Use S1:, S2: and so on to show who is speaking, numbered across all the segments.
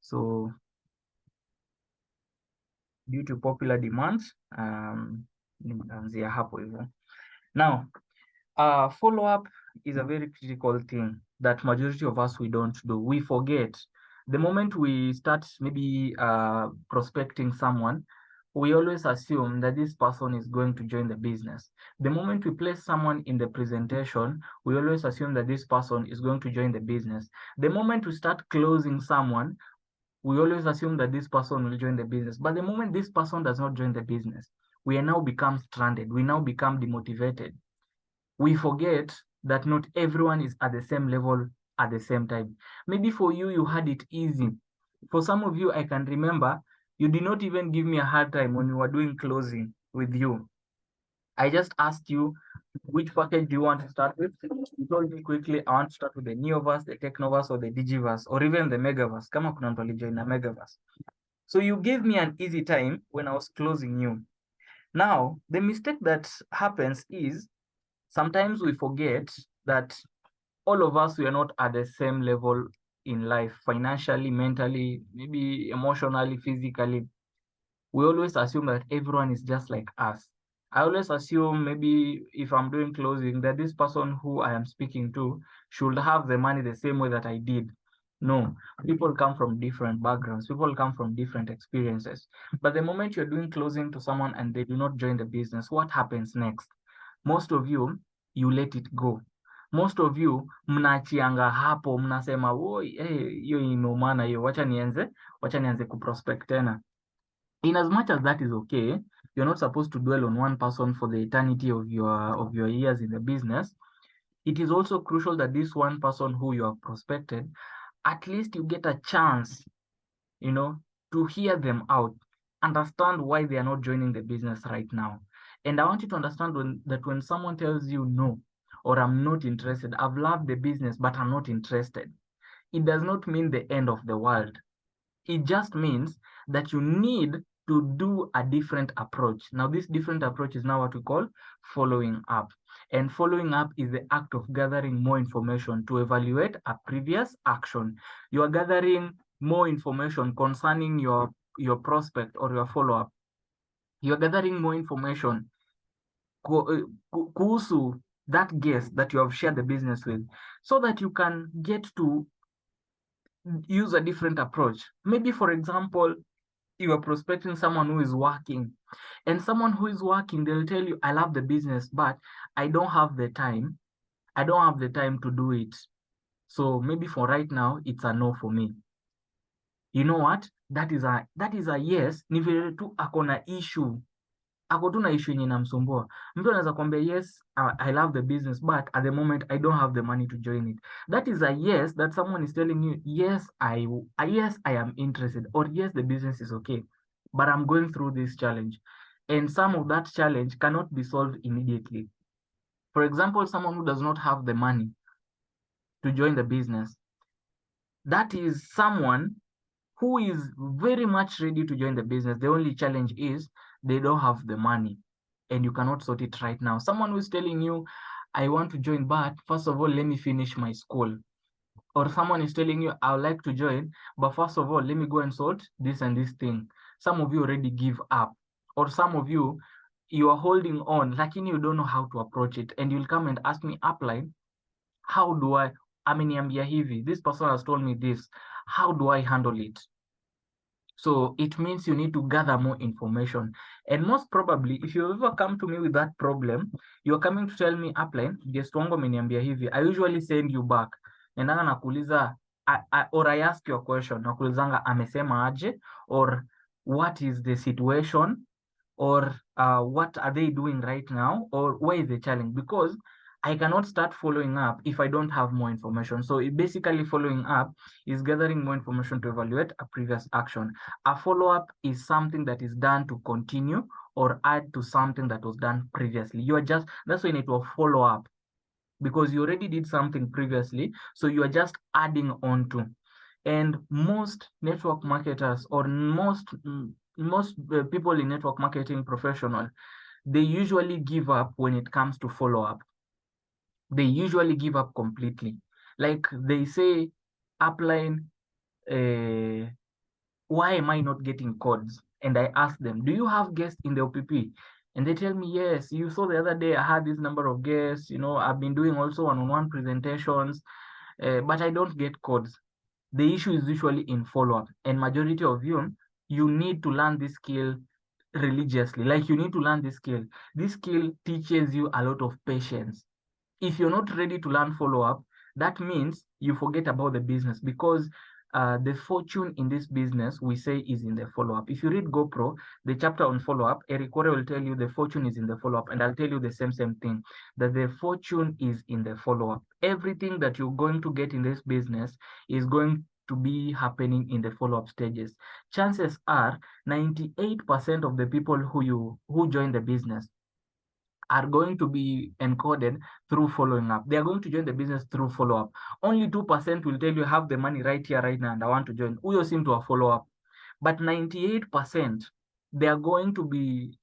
S1: So due to popular demand, nimeanzia hapo hivyo. Now, follow-up is a very critical thing that majority of us, we don't do. We forget. The moment we start maybe prospecting someone, we always assume that this person is going to join the business. The moment we place someone in the presentation, we always assume that this person is going to join the business. The moment we start closing someone, we always assume that this person will join the business. But the moment this person does not join the business, we now become stranded. We now become demotivated. We forget that not everyone is at the same level at the same time. Maybe for you, you had it easy. For some of you, I can remember you did not even give me a hard time when we were doing closing with you. I just asked you, which package do you want to start with? You told me quickly, I want to start with the Neoverse, the Technoverse, or the Digiverse, or even the Megaverse. Kama kuna mtu alijoin na Megaverse. So you gave me an easy time when I was closing you. Now, the mistake that happens is sometimes we forget that all of us, we are not at the same level in life, financially, mentally, maybe emotionally, physically. We always assume that everyone is just like us. I always assume maybe if I'm doing closing, that this person who I am speaking to should have the money the same way that I did. No, people come from different backgrounds, people come from different experiences. But the moment you're doing closing to someone and they do not join the business, what happens next? Most of you, you let it go. Most of you mnachianga hapo, mnasema woi, hiyo imeumana hiyo, wacha nianze kuprospect tena. In as much as that is okay, you're not supposed to dwell on one person for the eternity of your years in the business. It is also crucial that this one person who you have prospected, at least you get a chance, to hear them out, understand why they are not joining the business right now. And I want you to understand that when someone tells you no, or I'm not interested, I've loved the business, but I'm not interested, it does not mean the end of the world. It just means that you need to do a different approach. Now, this different approach is now what we call following up. And following up is the act of gathering more information to evaluate a previous action. You are gathering more information concerning your prospect or your follow-up. You're gathering more information kuhusu that guest that you have shared the business with, so that you can get to use a different approach. Maybe, for example, you are prospecting someone who is working, and someone who is working, they'll tell you, I love the business, but I don't have the time. I don't have the time to do it. So maybe for right now, it's a no for me. You know what? That is a yes. Ni vile tu ako na issue. Ako tu na issue yenye namsumbua. Mtu anaweza kwambia yes, I love the business, but at the moment I don't have the money to join it. That is a yes that someone is telling you, yes, I am interested, or yes, the business is okay, but I'm going through this challenge. And some of that challenge cannot be solved immediately. For example, someone who does not have the money to join the business, that is someone who is very much ready to join the business. The only challenge is they don't have the money, and you cannot sort it right now. Someone who's telling you, I want to join, but first of all, let me finish my school. Or someone is telling you, I would like to join, but first of all, let me go and sort this and this thing. Some of you already give up. Or some of you, you are holding on, like you don't know how to approach it. And you'll come and ask me upline, how do ameniambia hivi, this person has told me this, how do I handle it? So it means you need to gather more information. And most probably, if you ever come to me with that problem, you're coming to tell me, upline, guest wangu ameniambia hivi, I usually send you back. Nendanga nakuuliza, or I ask you a question, nakuulizanga amesema aje, or what is the situation, or what are they doing right now, or where is the challenge? Because I cannot start following up if I don't have more information. So basically following up is gathering more information to evaluate a previous action. A follow-up is something that is done to continue or add to something that was done previously. That's when it will follow up, because you already did something previously, so you are just adding on to. And most network marketers, or most people in network marketing professional, they usually give up when it comes to follow-up. They usually give up completely. Like they say, upline, why am I not getting codes? And I ask them, do you have guests in the OPP? And they tell me, yes, you saw the other day I had this number of guests, I've been doing also one-on-one presentations, but I don't get codes. The issue is usually in follow-up. And majority of you need to learn this skill religiously. Like, you need to learn this skill. This skill teaches you a lot of patience. If you're not ready to learn follow-up, that means you forget about the business, because the fortune in this business, we say, is in the follow-up. If you read GoPro, the chapter on follow-up, Eric Corey will tell you the fortune is in the follow-up, and I'll tell you the same thing, that the fortune is in the follow-up. Everything that you're going to get in this business is going to be happening in the follow-up stages. Chances are 98% of the people who join the business are going to be encoded through following up. They are going to join the business through follow-up. Only 2% will tell you, have the money right here, right now, and I want to join. Who seem to a follow-up. But 98%, they are going to be,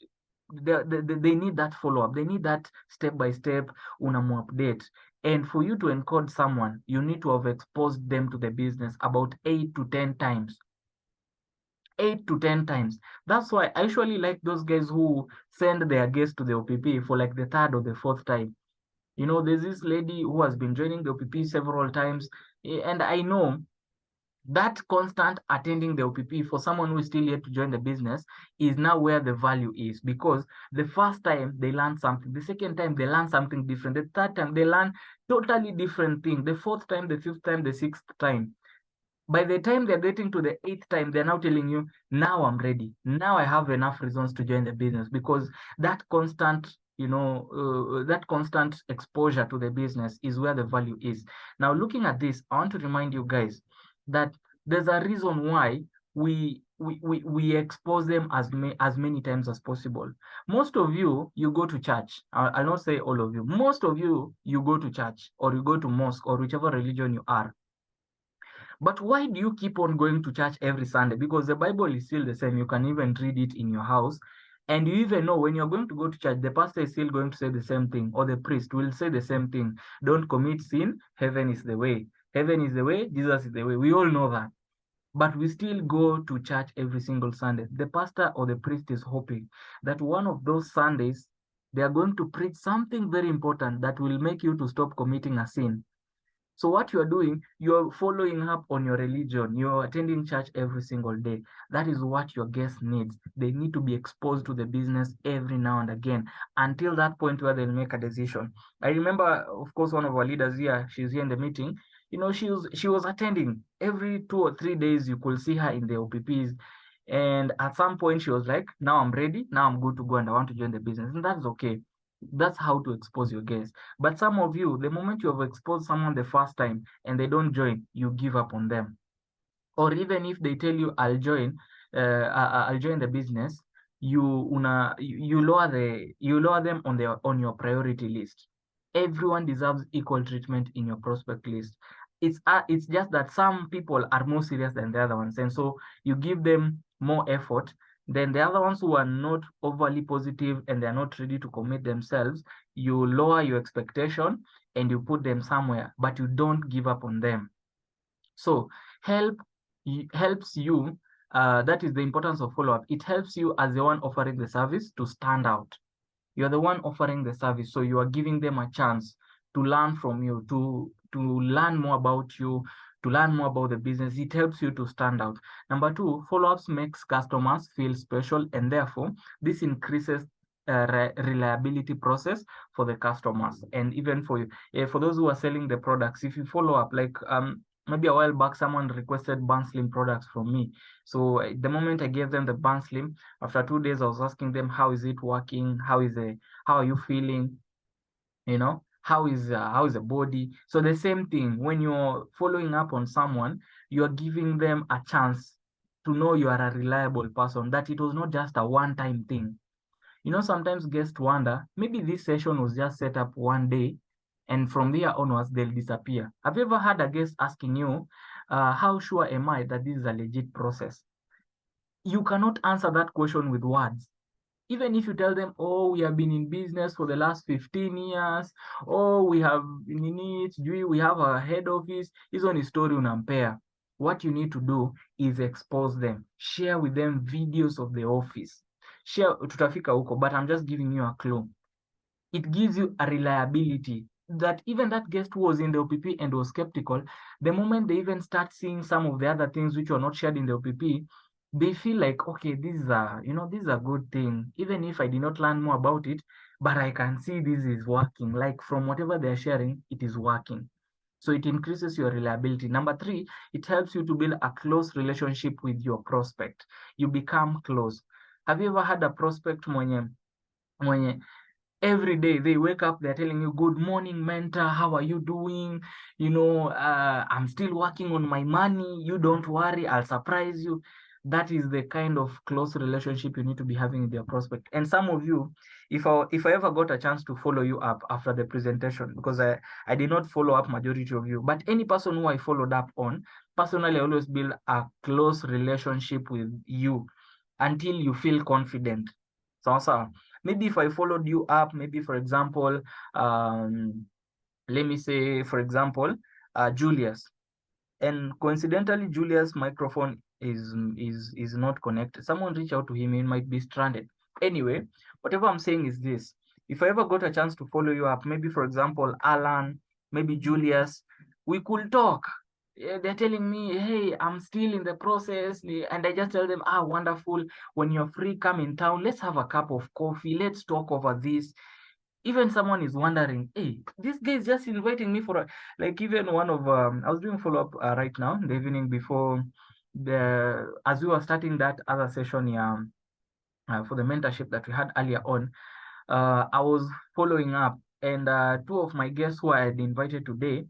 S1: they need that follow-up. They need that step-by-step unamu update. And for you to encode someone, you need to have exposed them to the business about 8 to 10 times. 8 to 10 times. That's why I usually like those guys who send their guests to the OPP for like the third or the fourth time. There's this lady who has been joining the OPP several times, and I know that constant attending the OPP for someone who is still yet to join the business is now where the value is, because the first time they learn something, the second time they learn something different, the third time they learn totally different thing, the fourth time, the fifth time, the sixth time. By the time they're getting to the 8th time, they're now telling you, now I'm ready. Now I have enough reasons to join the business, because that constant, that constant exposure to the business is where the value is. Now, looking at this, I want to remind you guys that there's a reason why we expose them as many times as possible. Most of you go to church. I'll not say all of you. Most of you go to church, or you go to mosque, or whichever religion you are. But why do you keep on going to church every Sunday? Because the Bible is still the same. You can even read it in your house. And you even know when you're going to go to church, the pastor is still going to say the same thing, or the priest will say the same thing. Don't commit sin. Heaven is the way. Heaven is the way. Jesus is the way. We all know that. But we still go to church every single Sunday. The pastor or the priest is hoping that one of those Sundays, they are going to preach something very important that will make you to stop committing a sin. So what you're doing, you're following up on your religion. You're attending church every single day. That is what your guest needs. They need to be exposed to the business every now and again until that point where they'll make a decision. I remember, of course, one of our leaders here, she's here in the meeting. She was attending every 2 or 3 days. You could see her in the OPPs. And at some point, she was like, now I'm ready. Now I'm good to go and I want to join the business. And that's okay. That's how to expose your guests. But some of you, the moment you have exposed someone the first time and they don't join, you give up on them. Or even if they tell you, I'll join the business, you lower them on your priority list. Everyone deserves equal treatment in your prospect list. It's just that some people are more serious than the other ones, and so you give them more effort. Then the other ones who are not overly positive and they're not ready to commit themselves, you lower your expectation and you put them somewhere, but you don't give up on them. So helps you, that is the importance of follow-up. It helps you as the one offering the service to stand out. You're the one offering the service, so you are giving them a chance to learn from you, to learn more about you, to learn more about the business. It helps you to stand out. Number two, follow-ups makes customers feel special, and therefore this increases reliability process for the customers and even for you. For those who are selling the products, if you follow up, like maybe a while back, someone requested Burn Slim products from me. So the moment I gave them the Burn Slim, after 2 days, I was asking them, how is it working? How are you feeling? How is the body? So the same thing, when you're following up on someone, you're giving them a chance to know you are a reliable person, that it was not just a one-time thing. Sometimes guests wonder, maybe this session was just set up one day, and from there onwards, they'll disappear. Have you ever had a guest asking you, how sure am I that this is a legit process? You cannot answer that question with words. Even if you tell them, oh, we have been in business for the last 15 years, oh, we have a head office, hizo ni story unampea. what you need to do is expose them, share with them videos of the office, share, tutafika huko, but I'm just giving you a clue. It gives you a reliability that even that guest who was in the OPP and was skeptical, the moment they even start seeing some of the other things which were not shared in the OPP, they feel like, okay, this is a, this is a good thing. Even if I did not learn more about it, but I can see this is working. Like from whatever they're sharing, it is working. So it increases your reliability. Number 3, it helps you to build a close relationship with your prospect. You become close. Have you ever had a prospect mwenye every day they wake up, they're telling you, good morning, mentor, how are you doing? I'm still working on my money. You don't worry, I'll surprise you. That is the kind of close relationship you need to be having with your prospect. And some of you, if I ever got a chance to follow you up after the presentation, because I did not follow up majority of you, but any person who I followed up on, personally, I always build a close relationship with you until you feel confident. So maybe if I followed you up, maybe for example, let me say, for example, Julius, and coincidentally, Julius' microphone is not connected. Someone reach out to him, he might be stranded. Anyway, whatever I'm saying is this: if I ever got a chance to follow you up, maybe for example, Alan, maybe Julius, we could talk. They're telling me, hey, I'm still in the process, and I just tell them, wonderful. When you're free, come in town. Let's have a cup of coffee. Let's talk over this. Even someone is wondering, hey, this guy is just inviting me for like even one of I was doing follow-up right now in the evening before as we were starting that other session for the mentorship that we had earlier on. I was following up, and 2 of my guests who I had invited today,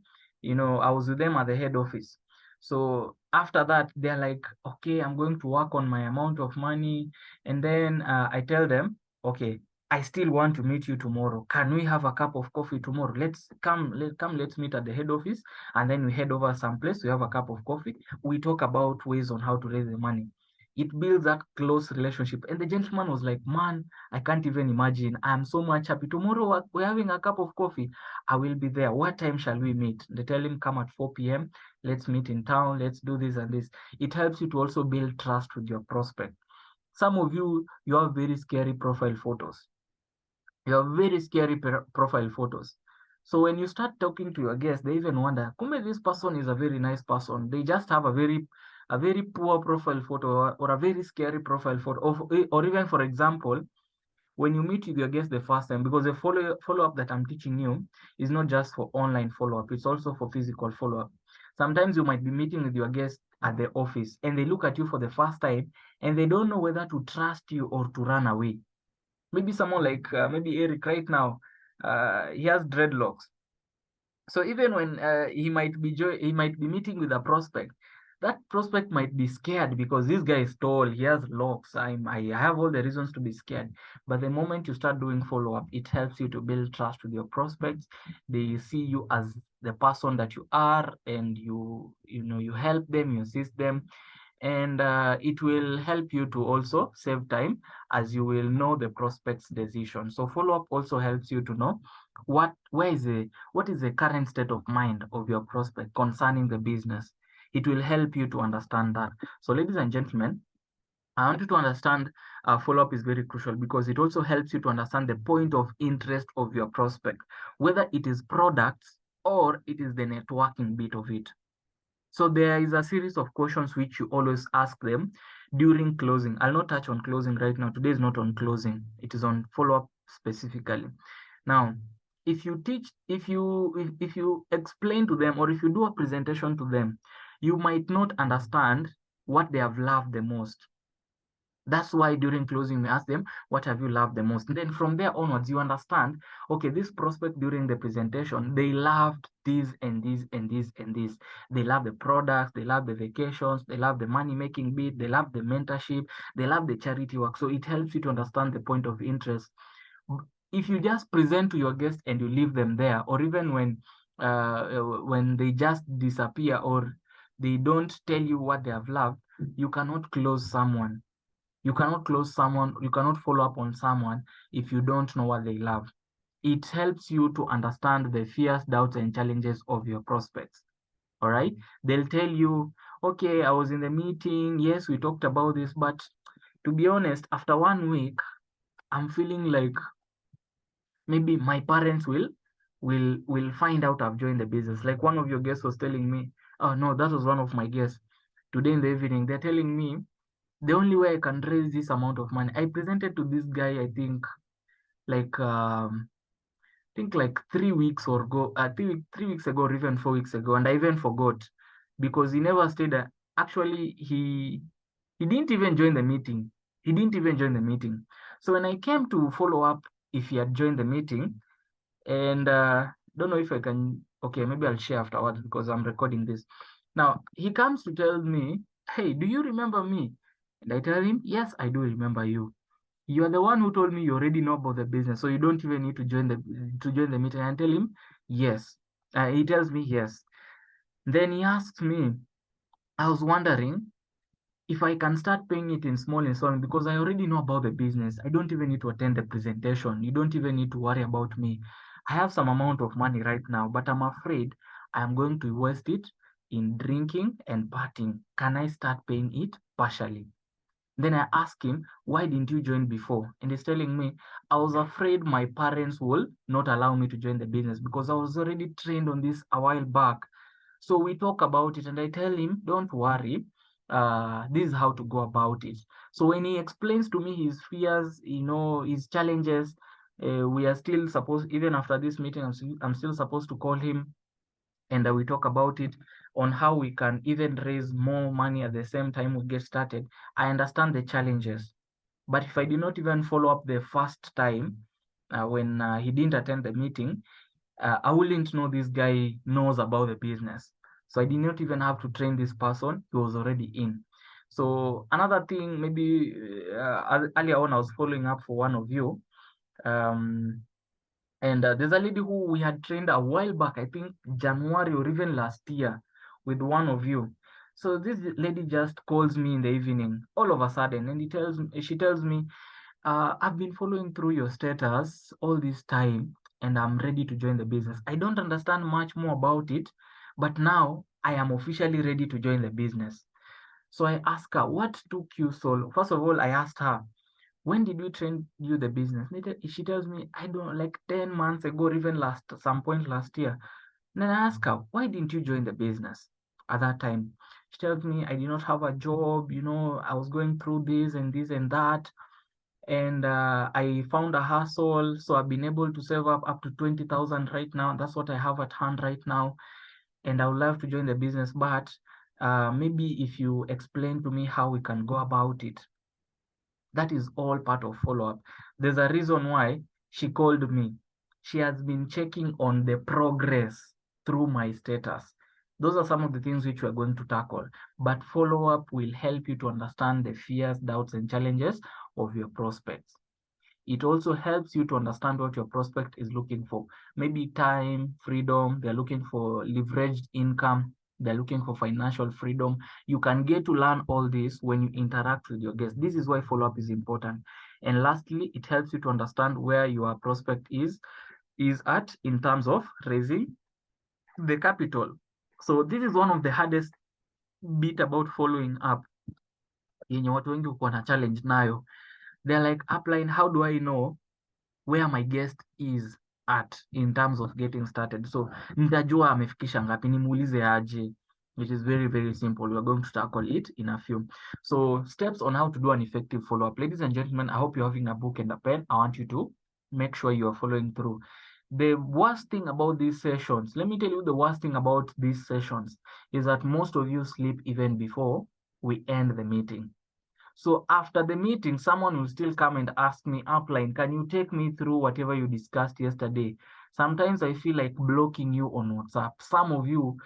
S1: I was with them at the head office. So after that, they're like, okay, I'm going to work on my amount of money. And then I tell them, okay, I still want to meet you tomorrow. Can we have a cup of coffee tomorrow? Let's meet at the head office, and then we head over someplace. We have a cup of coffee. We talk about ways on how to raise the money. It builds that close relationship. And the gentleman was like, man, I can't even imagine. I'm so much happy. Tomorrow we're having a cup of coffee. I will be there. What time shall we meet? They tell him, come at 4 p.m. Let's meet in town. Let's do this and this. It helps you to also build trust with your prospect. Some of you have very scary profile photos. You have very scary profile photos. So when you start talking to your guests, they even wonder, Kumbe, this person is a very nice person. They just have a very poor profile photo, or a very scary profile photo. Or even, for example, when you meet with your guest the first time, because the follow-up that I'm teaching you is not just for online follow-up, it's also for physical follow-up. Sometimes you might be meeting with your guest at the office and they look at you for the first time and they don't know whether to trust you or to run away. Maybe someone like maybe Eric right now, he has dreadlocks. So even when he might be meeting with a prospect, that prospect might be scared because this guy is tall, he has locks. I have all the reasons to be scared. But the moment you start doing follow-up, it helps you to build trust with your prospects. They see you as the person that you are, and you help them, you assist them, and it will help you to also save time, as you will know the prospect's decision. So follow-up also helps you to know what is the current state of mind of your prospect concerning the business. It will help you to understand that. So ladies and gentlemen, I want you to understand follow-up is very crucial because it also helps you to understand the point of interest of your prospect, whether it is products or it is the networking bit of it. So there is a series of questions which you always ask them during closing. I'll not touch on closing right now. Today is not on closing. It is on follow-up specifically. Now, if you explain to them, or if you do a presentation to them, you might not understand what they have loved the most. That's why during closing, we ask them, what have you loved the most? And then from there onwards, you understand, okay, this prospect during the presentation, they loved this and this and this and this. They love the products, they love the vacations, they love the money-making bit, they love the mentorship, they love the charity work. So it helps you to understand the point of interest. If you just present to your guests and you leave them there, or even when they just disappear or they don't tell you what they have loved, you cannot close someone. You cannot follow up on someone if you don't know what they love. It helps you to understand the fears, doubts, and challenges of your prospects. All right. They'll tell you, okay, I was in the meeting. Yes, we talked about this, but to be honest, after 1 week, I'm feeling like maybe my parents will find out I've joined the business. Like one of your guests was telling me, oh no, that was one of my guests today in the evening. They're telling me the only way I can raise this amount of money. I presented to this guy, like I think like 3 weeks or go 3 weeks ago or even 4 weeks ago, and I even forgot because he never stayed. Actually, he didn't even join the meeting. He didn't even join the meeting. So when I came to follow up if he had joined the meeting, and don't know if I can. Okay, maybe I'll share afterwards because I'm recording this. Now he comes to tell me, "Hey, do you remember me?" And I tell him, "Yes, I do remember you. You are the one who told me you already know about the business, so you don't even need to join the meeting." And I tell him, "Yes." He tells me yes. Then he asks me, "I was wondering if I can start paying it in small installments because I already know about the business. I don't even need to attend the presentation. You don't even need to worry about me. I have some amount of money right now, but I'm afraid I am going to waste it in drinking and partying. Can I start paying it partially?" Then I asked him, "Why didn't you join before?" And he's telling me, "I was afraid my parents will not allow me to join the business because I was already trained on this a while back." So we talk about it, and I tell him, "Don't worry. This is how to go about it." So when he explains to me his fears, his challenges, we are still supposed, even after this meeting, I'm still supposed to call him, and we talk about it on how we can even raise more money at the same time we get started. I understand the challenges, but if I did not even follow up the first time when he didn't attend the meeting, I wouldn't know this guy knows about the business. So I did not even have to train this person. He was already in. So another thing, maybe earlier on, I was following up for one of you. Um, and there's a lady who we had trained a while back, I think January or even last year, with one of you. So this lady just calls me in the evening, all of a sudden, and she tells me, "I've been following through your status all this time, and I'm ready to join the business. I don't understand much more about it, but now I am officially ready to join the business." So I asked her, "What took you so long?" First of all, I asked her, "When did we train you the business?" She tells me, "I don't, like 10 months ago, or even some point last year." And then I ask her, "Why didn't you join the business at that time?" She tells me, "I did not have a job, I was going through this and that. And I found a hustle, so I've been able to save up to 20,000 right now. That's what I have at hand right now. And I would love to join the business, but maybe if you explain to me how we can go about it." That is all part of follow-up. There's a reason why she called me. She has been checking on the progress through my status. Those are some of the things which we're going to tackle. But follow-up will help you to understand the fears, doubts, and challenges of your prospects. It also helps you to understand what your prospect is looking for. Maybe time, freedom, they're looking for leveraged income, they're looking for financial freedom. You can get to learn all this when you interact with your guests. This is why follow-up is important. And lastly, it helps you to understand where your prospect is at in terms of raising the capital. So this is one of the hardest bit about following up yenye watu wengi uko na challenge nayo. They're like, "Upline, how do I know where my guest is at in terms of getting started?" So nitajua amefikisha ngapi, nimuulize aje? It is very, very simple. We're going to tackle it in a few. So steps on how to do an effective follow-up. Ladies and gentlemen, I hope you're having a book and a pen. I want you to make sure you are following through. The worst thing about these sessions, let me tell you the worst thing about these sessions is that most of you sleep even before we end the meeting. So after the meeting, someone will still come and ask me, "Upline, can you take me through whatever you discussed yesterday?" Sometimes I feel like blocking you on WhatsApp. Some of you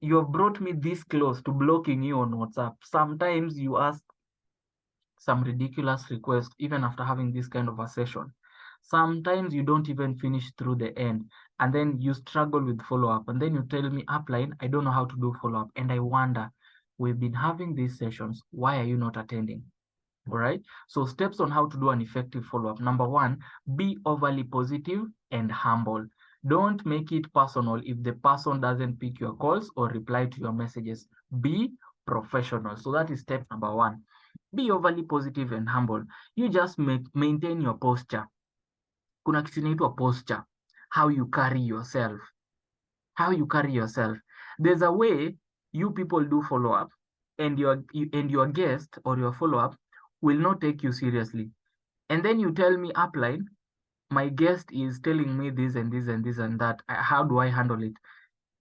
S1: have brought me this close to blocking you on WhatsApp. Sometimes you ask some ridiculous request even after having this kind of a session. Sometimes you don't even finish through the end, and then you struggle with follow-up, and then you tell me, "Upline, I don't know how to do follow-up." And I wonder, we've been having these sessions, why are you not attending? All right. So steps on how to do an effective follow-up. Number one, be overly positive and humble. Don't make it personal if the person doesn't pick your calls or reply to your messages. Be professional. So that is step number one. Be overly positive and humble. You just maintain your posture. Kuna kitu inaitwa posture, how you carry yourself. How you carry yourself. There's a way you people do follow up, and your guest or your follow up will not take you seriously. And then you tell me upline, my guest is telling me this and this and this and that. How do I handle it?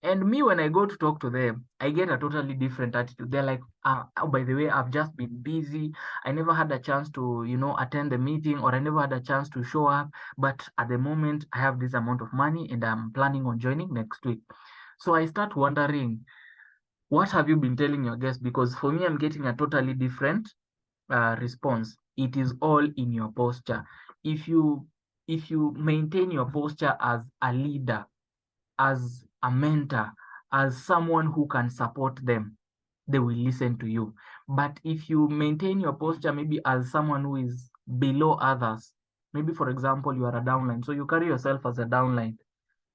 S1: And me, when I go to talk to them, I get a totally different attitude. They're like, oh, by the way, I've just been busy. I never had a chance to, attend the meeting, or I never had a chance to show up. But at the moment, I have this amount of money and I'm planning on joining next week. So I start wondering, what have you been telling your guests? Because for me, I'm getting a totally different response. It is all in your posture. If you maintain your posture as a leader, as a mentor, as someone who can support them, they will listen to you. But if you maintain your posture maybe as someone who is below others, maybe for example, you are a downline, so you carry yourself as a downline,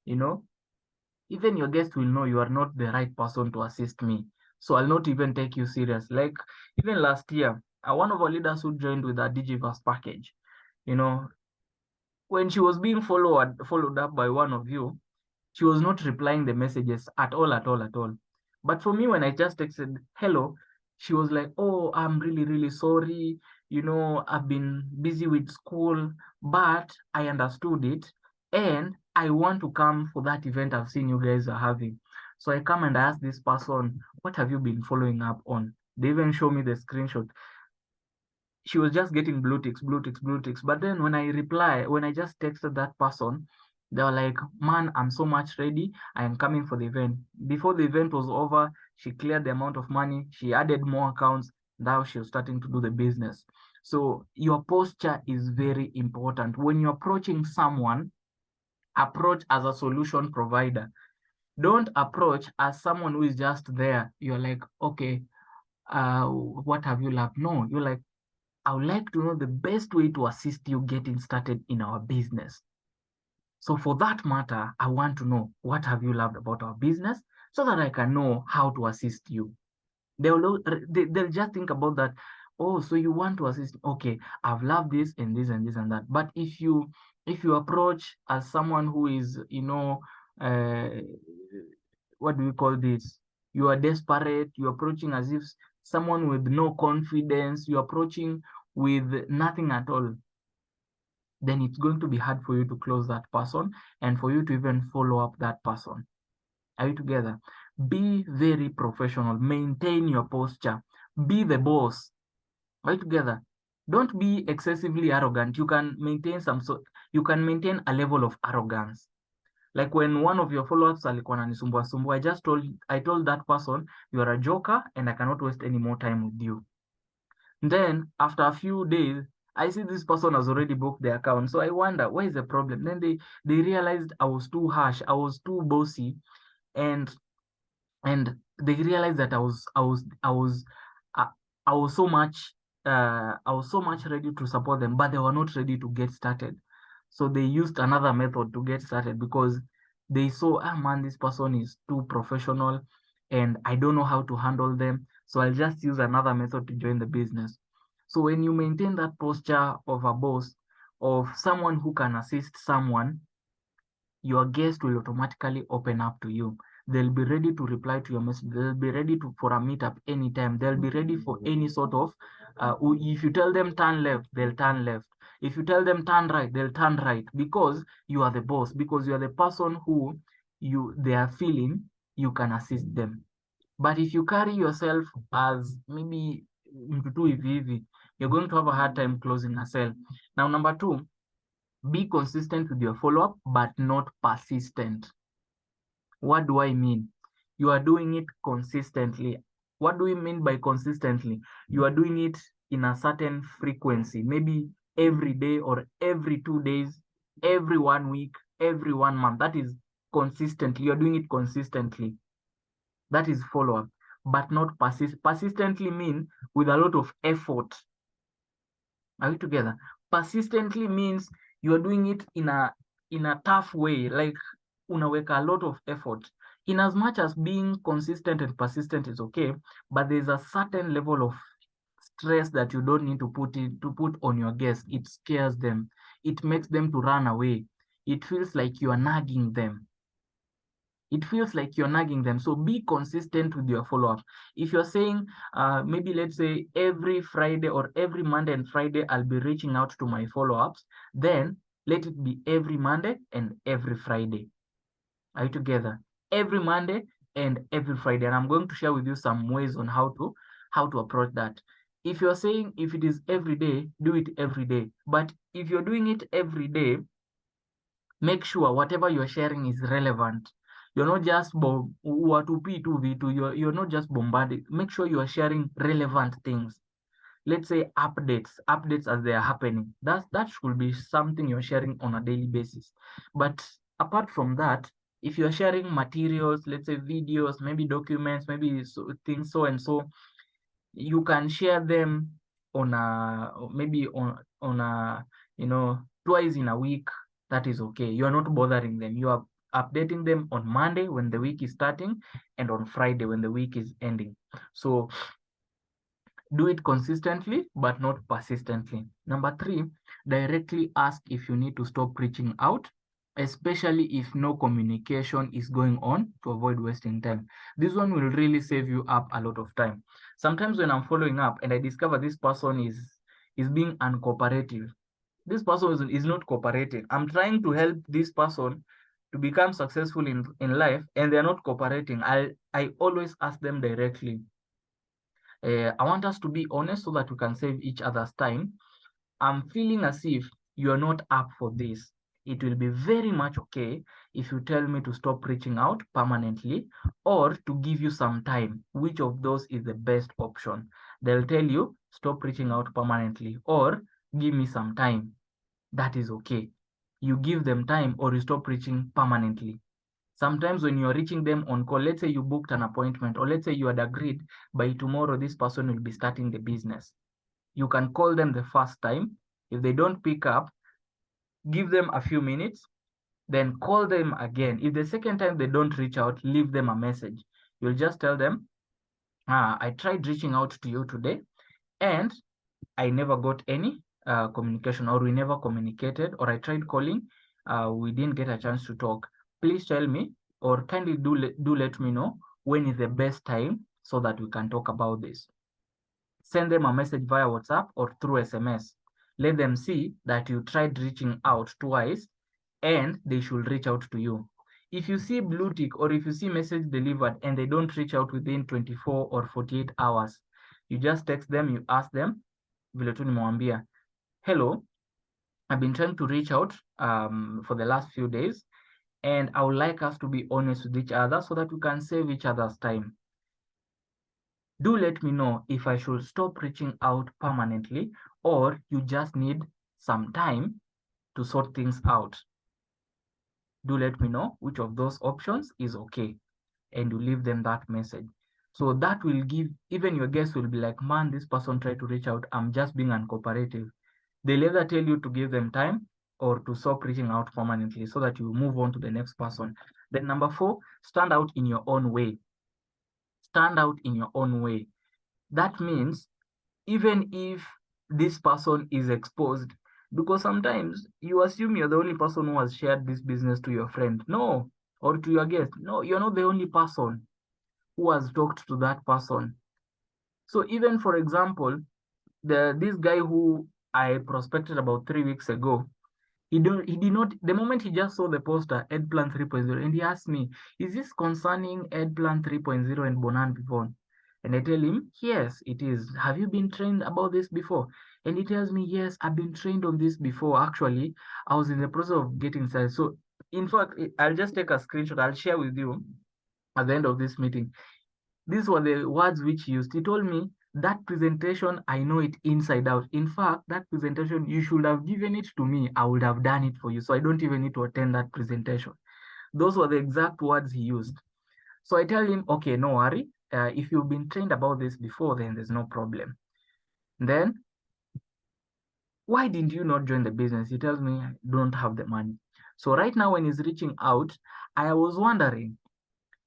S1: even your guest will know you are not the right person to assist me. So I'll not even take you serious. Like even last year, one of our leaders who joined with our Digiverse package, when she was being followed up by one of you, she was not replying the messages at all, at all, at all. But for me, when I just texted hello, she was like, oh, I'm really, really sorry. I've been busy with school, but I understood it. And I want to come for that event I've seen you guys are having. So I come and ask this person, what have you been following up on? They even show me the screenshot. She was just getting blue ticks, blue ticks, blue ticks. But then when I just texted that person, they were like, man, I'm so much ready. I am coming for the event. Before the event was over, she cleared the amount of money. She added more accounts. Now she was starting to do the business. So your posture is very important. When you're approaching someone, approach as a solution provider. Don't approach as someone who is just there. You're like, okay, what have you learned? No, you're like, I would like to know the best way to assist you getting started in our business. So for that matter, I want to know, what have you loved about our business so that I can know how to assist you. They'll just think about that. Oh, so you want to assist? Okay, I've loved this and this and this and that. But if you approach as someone who is, uh, what do we call this? You are desperate. You're approaching as if someone with no confidence. You're approaching with nothing at all, then it's going to be hard for you to close that person and for you to even follow up that person. Are you together? Be very professional. Maintain your posture. Be the boss. Are you together? Don't be excessively arrogant. You can maintain a level of arrogance. Like when one of your follow-ups alikuwa ananisumbua sumbua, I told that person, you are a joker and I cannot waste any more time with you. Then after a few days, I see this person has already booked the account. So I wonder, where is the problem? Then they realized I was too harsh, I was too bossy, and they realized that I was so much ready to support them, but they were not ready to get started. So they used another method to get started because they saw, man, this person is too professional and I don't know how to handle them. So I'll just use another method to join the business. So when you maintain that posture of a boss, of someone who can assist someone, your guest will automatically open up to you. They'll be ready to reply to your message. They'll be ready for a meetup anytime. They'll be ready for any sort of, if you tell them turn left, they'll turn left. If you tell them turn right, they'll turn right, because you are the boss, because you are the person who they are feeling you can assist them. But if you carry yourself as maybe you're going to have a hard time closing a sale. Now, number two, be consistent with your follow-up, but not persistent. What do I mean? You are doing it consistently. What do we mean by consistently? You are doing it in a certain frequency, maybe every day or every 2 days, every 1 week, every 1 month. That is consistently. You're doing it consistently. That is follow-up, but not persistently mean with a lot of effort. Are we together? Persistently means you are doing it in a tough way, like unaweka a lot of effort. In as much as being consistent and persistent is okay, but there's a certain level of stress that you don't need to put on your guests. It scares them. It makes them to run away. It feels like you are nagging them. It feels like you're nagging them. So be consistent with your follow-up. If you're saying, maybe let's say every Friday or every Monday and Friday, I'll be reaching out to my follow-ups, then let it be every Monday and every Friday. Are you together? Every Monday and every Friday. And I'm going to share with you some ways on how to approach that. If you're saying if it is every day, do it every day. But if you're doing it every day, make sure whatever you're sharing is relevant. You're not just you're not just bombarding. Make sure you are sharing relevant things. Let's say updates as they are happening. That should be something you're sharing on a daily basis. But apart from that, if you're sharing materials, let's say videos, maybe documents, maybe things so and so, you can share them on a maybe on a twice in a week. That is okay. You are not bothering them. You are updating them on Monday when the week is starting and on Friday when the week is ending. So do it consistently but not persistently. Number 3, directly ask if you need to stop reaching out, especially if no communication is going on, to avoid wasting time. This one will really save you up a lot of time. Sometimes when I'm following up and I discover this person is being uncooperative, this person is not cooperating. I'm trying to help this person to become successful in life and they're not cooperating. I always ask them directly. I want us to be honest so that we can save each other's time. I'm feeling as if you're not up for this. It will be very much okay if you tell me to stop reaching out permanently or to give you some time. Which of those is the best option? They'll tell you stop reaching out permanently or give me some time. That is okay. You give them time or you stop reaching permanently. Sometimes when you're reaching them on call, let's say you booked an appointment, or let's say you had agreed by tomorrow this person will be starting the business. You can call them the first time. If they don't pick up, give them a few minutes, then call them again. If the second time they don't reach out, leave them a message. You'll just tell them, I tried reaching out to you today and I never got any communication, or we never communicated, or I tried calling, we didn't get a chance to talk. Please tell me, or kindly do let me know when is the best time so that we can talk about this. Send them a message via WhatsApp or through SMS. Let them see that you tried reaching out twice and they should reach out to you. If you see blue tick or if you see message delivered and they don't reach out within 24 or 48 hours, you just text them, you ask them, vile tu nimewambia, hello, I've been trying to reach out for the last few days, and I would like us to be honest with each other so that we can save each other's time. Do let me know if I should stop reaching out permanently or you just need some time to sort things out. Do let me know which of those options is okay, and you leave them that message. So that will give, even your guests will be like, man, this person tried to reach out, I'm just being uncooperative. They'll either tell you to give them time or to stop reaching out permanently so that you move on to the next person. Then number 4, stand out in your own way. Stand out in your own way. That means even if this person is exposed, because sometimes you assume you're the only person who has shared this business to your friend. No, or to your guest. No, you're not the only person who has talked to that person. So even for example, this guy who I prospected about 3 weeks ago, he did not, the moment he just saw the poster, Ed Plan 3.0, and he asked me, is this concerning Ed Plan 3.0 and Bonan Vivon? And I tell him, yes, it is. Have you been trained about this before? And he tells me, yes, I've been trained on this before. Actually, I was in the process of getting started. So in fact, I'll just take a screenshot. I'll share with you at the end of this meeting. These were the words which he used. He told me, that presentation, I know it inside out. In fact, that presentation, you should have given it to me. I would have done it for you. So I don't even need to attend that presentation. Those were the exact words he used. So I tell him, okay, no worry. If you've been trained about this before, then there's no problem. Then, why didn't you not join the business? He tells me, I don't have the money. So right now when he's reaching out, I was wondering,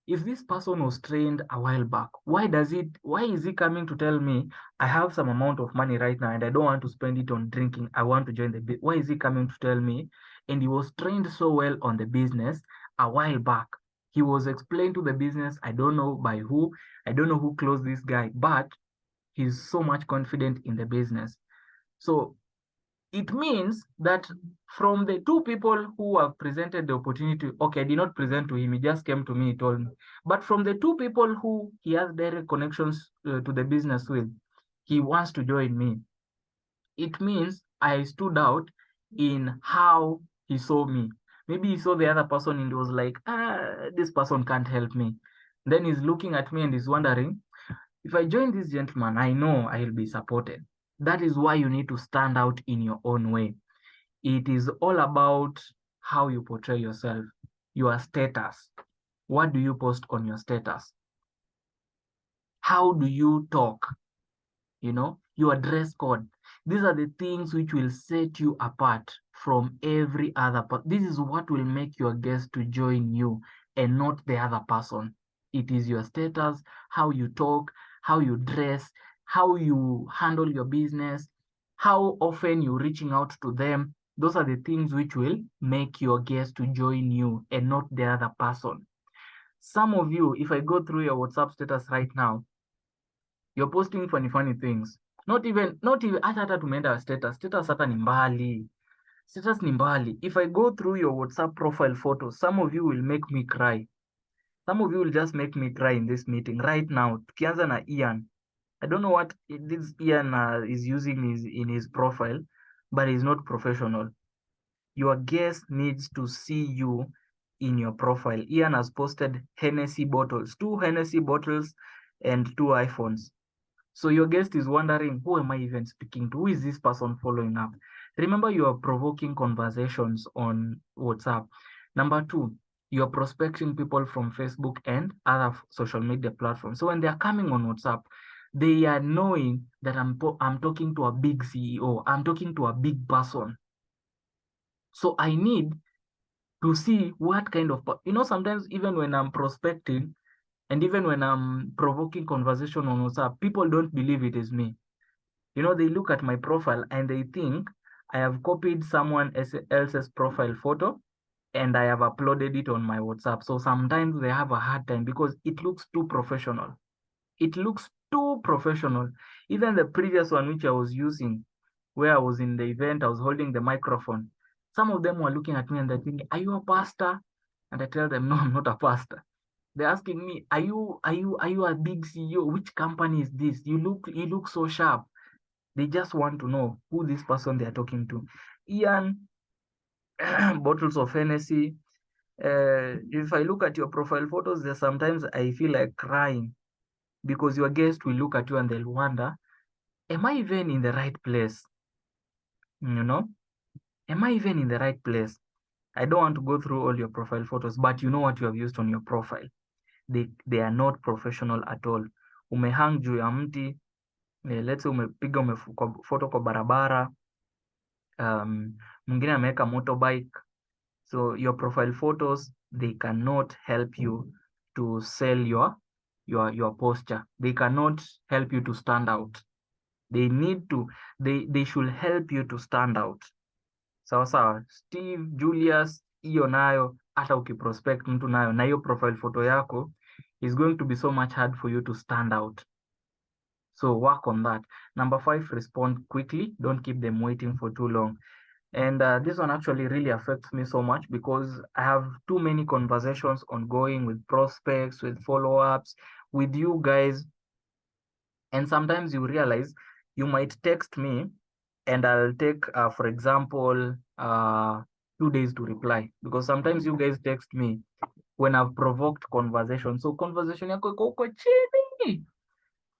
S1: if this person was trained a while back, why is he coming to tell me I have some amount of money right now and I don't want to spend it on drinking, I want to join the why is he coming to tell me? And he was trained so well on the business a while back. He was explained to the business, I don't know by who, I don't know who closed this guy, but he's so much confident in the business. So it means that from the two people who have presented the opportunity, okay, I did not present to him, he just came to me, he told me. But from the two people who he has direct connections to the business with, he wants to join me. It means I stood out in how he saw me. Maybe he saw the other person and was like, this person can't help me. Then he's looking at me and he's wondering, if I join this gentleman, I know I'll be supported. That is why you need to stand out in your own way. It is all about how you portray yourself, your status. What do you post on your status? How do you talk? Your dress code. These are the things which will set you apart from every other person. This is what will make your guest to join you and not the other person. It is your status, how you talk, how you dress, how you handle your business, how often you're reaching out to them. Those are the things which will make your guest to join you and not the other person. Some of you, if I go through your WhatsApp status right now, you're posting funny things. Not even hata tumeenda status hata ni mbali. Status ni mbali. If I go through your WhatsApp profile photos, some of you will make me cry. Some of you will just make me cry in this meeting right now. Tukianza na Ian. I don't know what this Ian is using in his profile, but he's not professional. Your guest needs to see you in your profile. Ian has posted Hennessy bottles, 2 Hennessy bottles and 2 iPhones. So your guest is wondering, who am I even speaking to? Who is this person following up? Remember, you are provoking conversations on WhatsApp. Number 2, you're prospecting people from Facebook and other social media platforms. So when they are coming on WhatsApp, they are knowing that I'm talking to a big CEO. I'm talking to a big person. So I need to see what kind of, sometimes even when I'm prospecting, and even when I'm provoking conversation on WhatsApp, people don't believe it is me. They look at my profile and they think I have copied someone else's profile photo and I have uploaded it on my WhatsApp. So sometimes they have a hard time because it looks too professional. It looks too professional. Even the previous one which I was using, where I was in the event, I was holding the microphone. Some of them were looking at me and they're thinking, are you a pastor? And I tell them, no, I'm not a pastor. They're asking me, are you a big CEO? Which company is this? You look so sharp. They just want to know who this person they are talking to. Ian, bottles of Hennessy. If I look at your profile photos, there's sometimes I feel like crying because your guest will look at you and they'll wonder, am I even in the right place? Am I even in the right place? I don't want to go through all your profile photos, but you know what you have used on your profile. They are not professional at all. Umehang juu ya mti, let's say umepiga photo kwa barabara, mwingine ameweka motorbike. So your profile photos, they cannot help you to sell your posture. They cannot help you to stand out. They should help you to stand out. Sawa sawa. Steve, Julius, hiyo nayo hata ukiprospect mtu nayo na hiyo profile photo yako is going to be so much hard for you to stand out. So work on that. Number 5, respond quickly. Don't keep them waiting for too long. And this one actually really affects me so much because I have too many conversations ongoing with prospects, with follow-ups, with you guys. And sometimes you realize you might text me and I'll take, for example, 2 days to reply because sometimes you guys text me when I've provoked conversation. So conversation yako iko huko chini.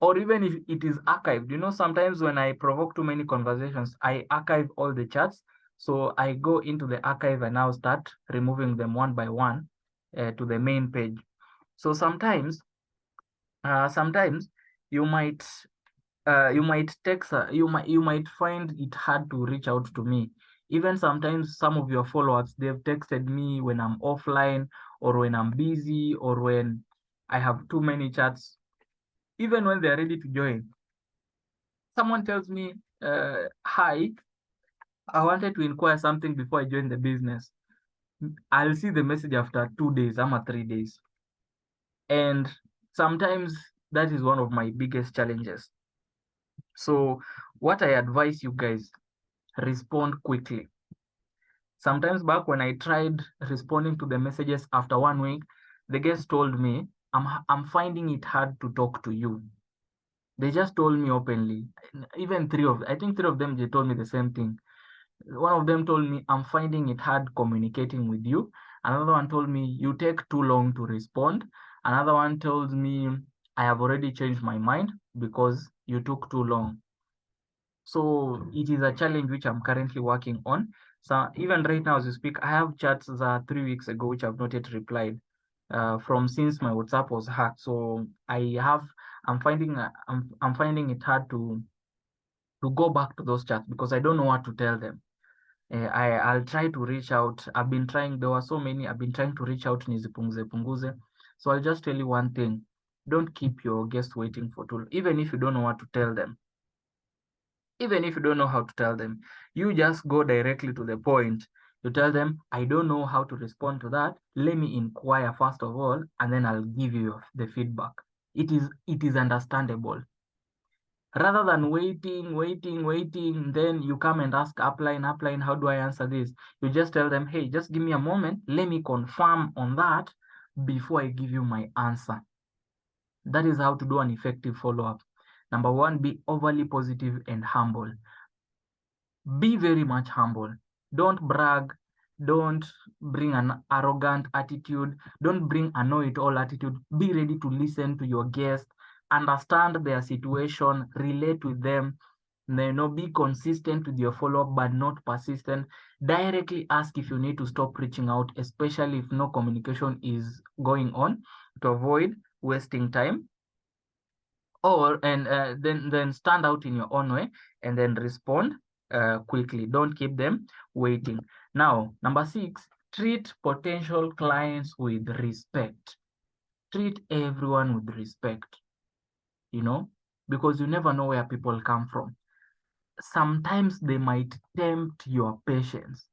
S1: Or even if it is archived, sometimes when I provoke too many conversations, I archive all the chats. So I go into the archive and now start removing them one by one to the main page. So sometimes you might text, you might find it hard to reach out to me. Even sometimes some of your followers, they've texted me when I'm offline or when I'm busy or when I have too many chats. Even when they're ready to join, someone tells me, hi, I wanted to inquire something before I join the business. I'll see the message after 2 days, I'm at 3 days. And sometimes that is one of my biggest challenges. So what I advise you guys, respond quickly. Sometimes back when I tried responding to the messages after 1 week, the guest told me, I'm finding it hard to talk to you. They just told me openly. Even I think three of them, they told me the same thing. One of them told me, I'm finding it hard communicating with you. Another one told me, you take too long to respond. Another one told me, I have already changed my mind because you took too long. So it is a challenge which I'm currently working on. So even right now as we speak, I have chats 3 weeks ago which I've not yet replied from since my WhatsApp was hacked. So I'm finding it hard to go back to those chats because I don't know what to tell them. I'll try to reach out. I've been trying. There were so many. I've been trying to reach out nizipunguze punguze. So I'll just tell you one thing: don't keep your guests waiting for too long. Even if you don't know what to tell them, even if you don't know how to tell them, you just go directly to the point. You tell them, I don't know how to respond to that. Let me inquire first of all, and then I'll give you the feedback. It is understandable. Rather than waiting, then you come and ask upline, how do I answer this? You just tell them, hey, just give me a moment. Let me confirm on that before I give you my answer. That is how to do an effective follow-up. Number one, be overly positive and humble. Be very much humble. Don't brag. Don't bring an arrogant attitude. Don't bring a know-it-all attitude. Be ready to listen to your guest, understand their situation, relate with them. Be consistent with your follow-up, but not persistent. Directly ask if you need to stop reaching out, especially if no communication is going on, to avoid wasting time. Then stand out in your own way and then respond quickly. Don't keep them waiting. Now, number 6, treat potential clients with respect. Treat everyone with respect, because you never know where people come from. Sometimes they might tempt your patience.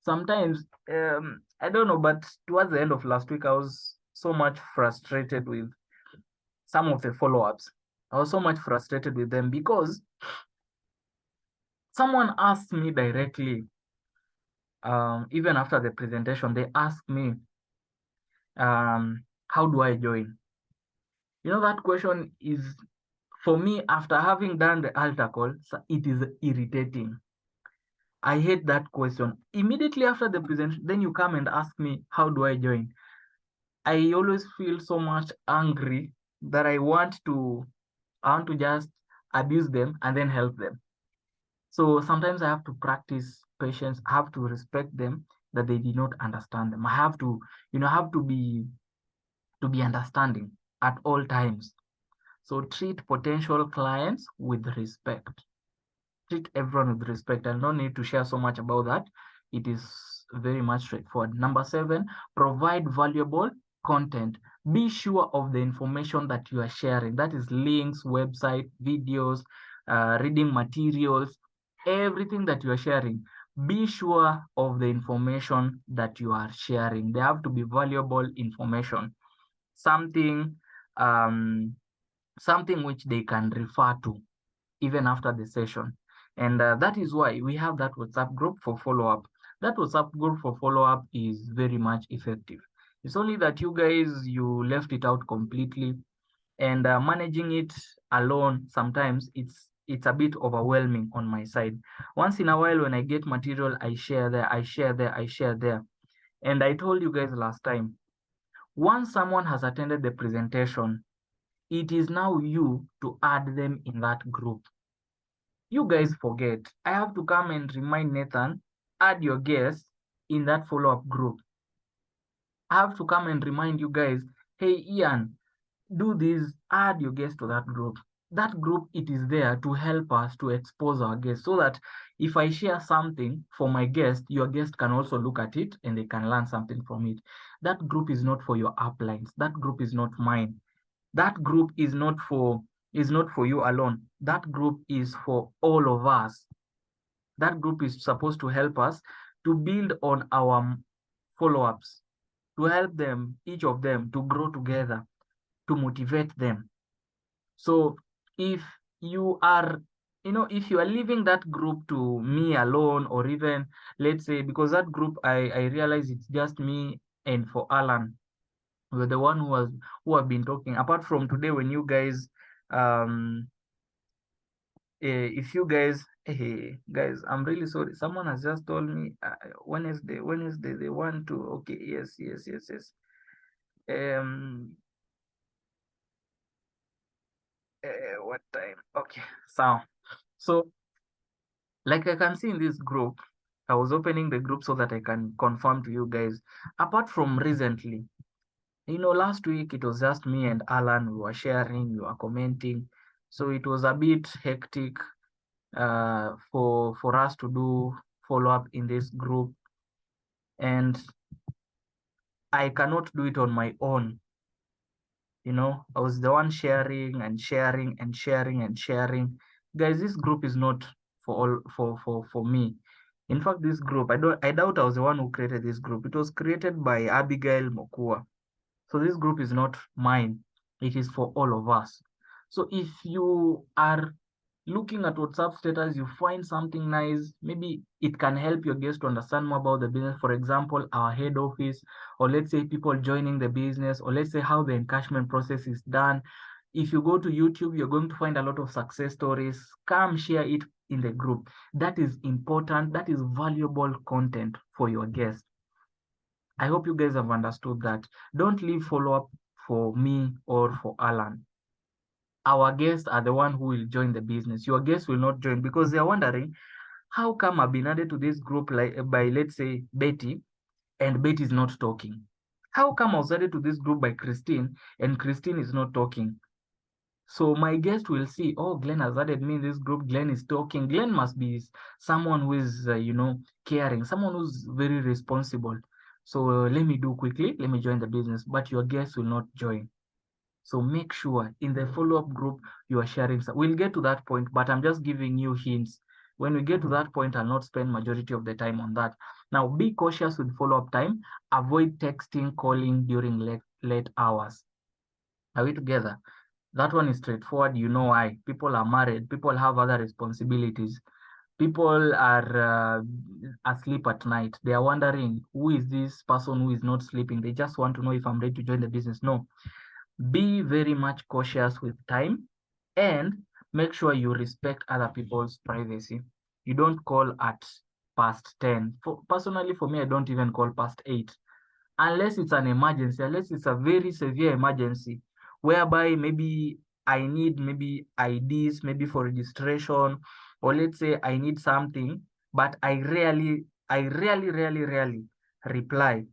S1: Sometimes, I don't know, but towards the end of last week, I was so much frustrated with some of the follow-ups. I was so much frustrated with them because someone asked me directly, even after the presentation, they asked me, how do I join? That question is, for me, after having done the altar call, it is irritating. I hate that question. Immediately after the presentation, then you come and ask me, how do I join? I always feel so much angry that I want to just abuse them and then help them. So sometimes I have to practice patience. I have to respect them that they did not understand them. I have to, be understanding at all times. So treat potential clients with respect. Treat everyone with respect. I don't need to share so much about that. It is very much straightforward. Number 7, provide valuable content. Be sure of the information that you are sharing. That is links, website, videos, reading materials, everything that you are sharing. Be sure of the information that you are sharing. They have to be valuable information. Something, something which they can refer to even after the session. And that is why we have that WhatsApp group for follow-up. That WhatsApp group for follow-up is very much effective. It's only that you guys, you left it out completely, and managing it alone, sometimes it's a bit overwhelming on my side. Once in a while, when I get material, I share there, I share there, I share there. And I told you guys last time, once someone has attended the presentation, it is now you to add them in that group. You guys forget. I have to come and remind Nathan, add your guest in that follow-up group. I have to come and remind you guys, hey, Ian, do this, add your guest to that group. that group, it is there to help us to expose our guests, so that if I share something for my guest, your guest can also look at it and they can learn something from it. That group is not for your uplines. That group is not mine. That group is not for you alone. That group is for all of us. That group is supposed to help us to build on our follow-ups, to help them, each of them, to grow together, to motivate them. So if you are, if you are leaving that group to me alone, or even, let's say, because that group, I realize it's just me and for Alan, we're the one who have been talking. Apart from today, when you guys, if you guys, hey guys, I'm really sorry. Someone has just told me Wednesday they want to. Okay, yes, yes, yes, yes. What time? Okay, so like I can see in this group, I was opening the group so that I can confirm to you guys. Apart from recently, last week it was just me and Alan. We were sharing, we were commenting, so it was a bit hectic for us to do follow up in this group, and I cannot do it on my own. I was the one sharing and sharing and sharing and sharing. Guys, this group is not for all for me. In fact, this group, I doubt I was the one who created this group. It was created by Abigail Mokua. So this group is not mine. It is for all of us. So if you are looking at WhatsApp status, you find something nice, maybe it can help your guest to understand more about the business. For example, our head office, or let's say people joining the business, or let's say how the encashment process is done. If you go to YouTube, you're going to find a lot of success stories. Come share it in the group. That is important. That is valuable content for your guest. I hope you guys have understood that. Don't leave follow-up for me or for Alan. Our guests are the one who will join the business. Your guests will not join because they're wondering, how come I've been added to this group by, let's say, Betty, and Betty is not talking? How come I was added to this group by Christine and Christine is not talking? So my guest will see, oh, Glenn has added me in this group. Glenn is talking. Glenn must be someone who is, caring, someone who's very responsible. So let me do quickly. Let me join the business. But your guest will not join. So make sure in the follow-up group, you are sharing. We'll get to that point, but I'm just giving you hints. When we get to that point, I'll not spend majority of the time on that. Now, be cautious with follow-up time. Avoid texting, calling during late hours. Are we together? That one is straightforward. You know why. People are married. People have other responsibilities. People are asleep at night. They are wondering, who is this person who is not sleeping? They just want to know if I'm ready to join the business. No. Be very much cautious with time, and make sure you respect other people's privacy. You don't call at past 10. Personally, for me, I don't even call past 8. Unless it's an emergency, unless it's a very severe emergency, whereby maybe I need maybe IDs, maybe for registration, or let's say I need something, but I rarely reply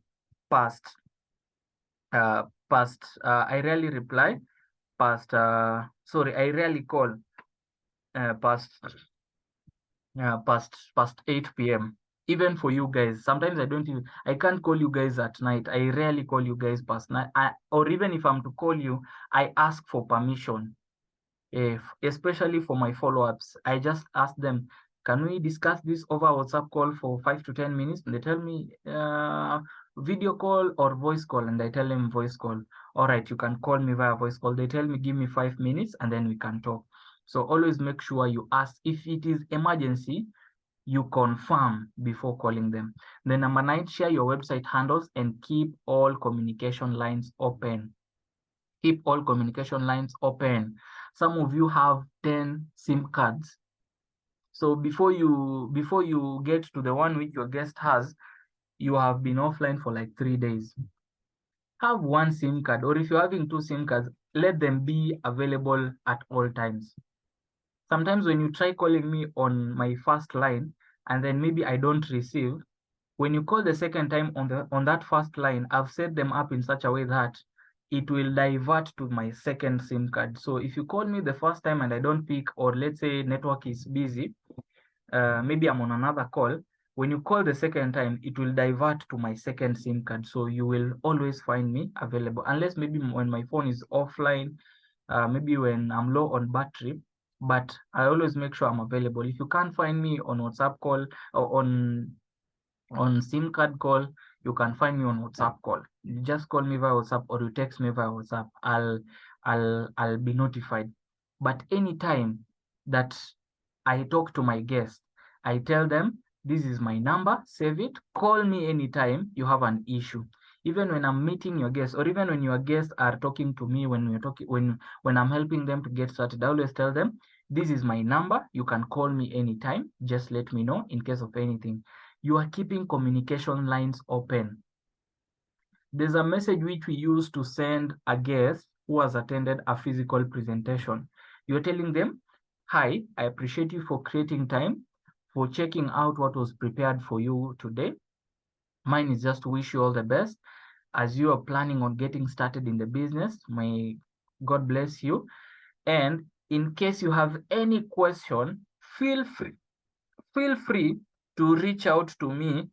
S1: past I rarely reply sorry, I rarely call past 8 p.m. Even for you guys, sometimes I can't call you guys at night. I rarely call you guys past night. Or even if I'm to call you, I ask for permission. Especially for my follow-ups, I just ask them, can we discuss this over WhatsApp call for 5 to 10 minutes? And they tell me video call or voice call, and I tell them voice call. All right, you can call me via voice call. They tell me, give me 5 minutes and then we can talk. So always make sure you ask. If it is emergency, you confirm before calling them. Then number 9, share your website handles and keep all communication lines open. Keep all communication lines open. Some of you have 10 SIM cards. So before you get to the one which your guest has, you have been offline for like 3 days. Have one SIM card, or if you're having 2 SIM cards, let them be available at all times. Sometimes when you try calling me on my first line and then maybe I don't receive, when you call the second time on that first line, I've set them up in such a way that it will divert to my second SIM card. So if you call me the first time and I don't pick, or let's say network is busy, maybe I'm on another call, when you call the second time, it will divert to my second SIM card. So you will always find me available, unless maybe when my phone is offline, maybe when I'm low on battery, but I always make sure I'm available. If you can't find me on WhatsApp call or on SIM card call, you can find me on WhatsApp call. You just call me via WhatsApp or you text me via WhatsApp. I'll be notified. But anytime that I talk to my guest, I tell them this is my number, save it, call me anytime you have an issue. Even when I'm meeting your guests, or even when your guests are talking to me, when we're talking, when I'm helping them to get started, I always tell them this is my number. You can call me anytime. Just let me know in case of anything. You are keeping communication lines open. There's a message which we use to send a guest who has attended a physical presentation. You're telling them, hi, I appreciate you for creating time, for checking out what was prepared for you today. Mine is just to wish you all the best as you are planning on getting started in the business. May God bless you. And in case you have any question, feel free to reach out to me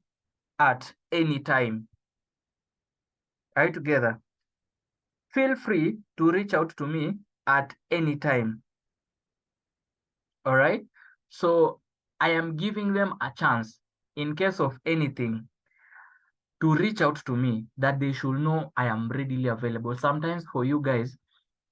S1: at any time. Are you together? Feel free to reach out to me at any time. All right. So I am giving them a chance in case of anything to reach out to me, that they should know I am readily available. Sometimes for you guys,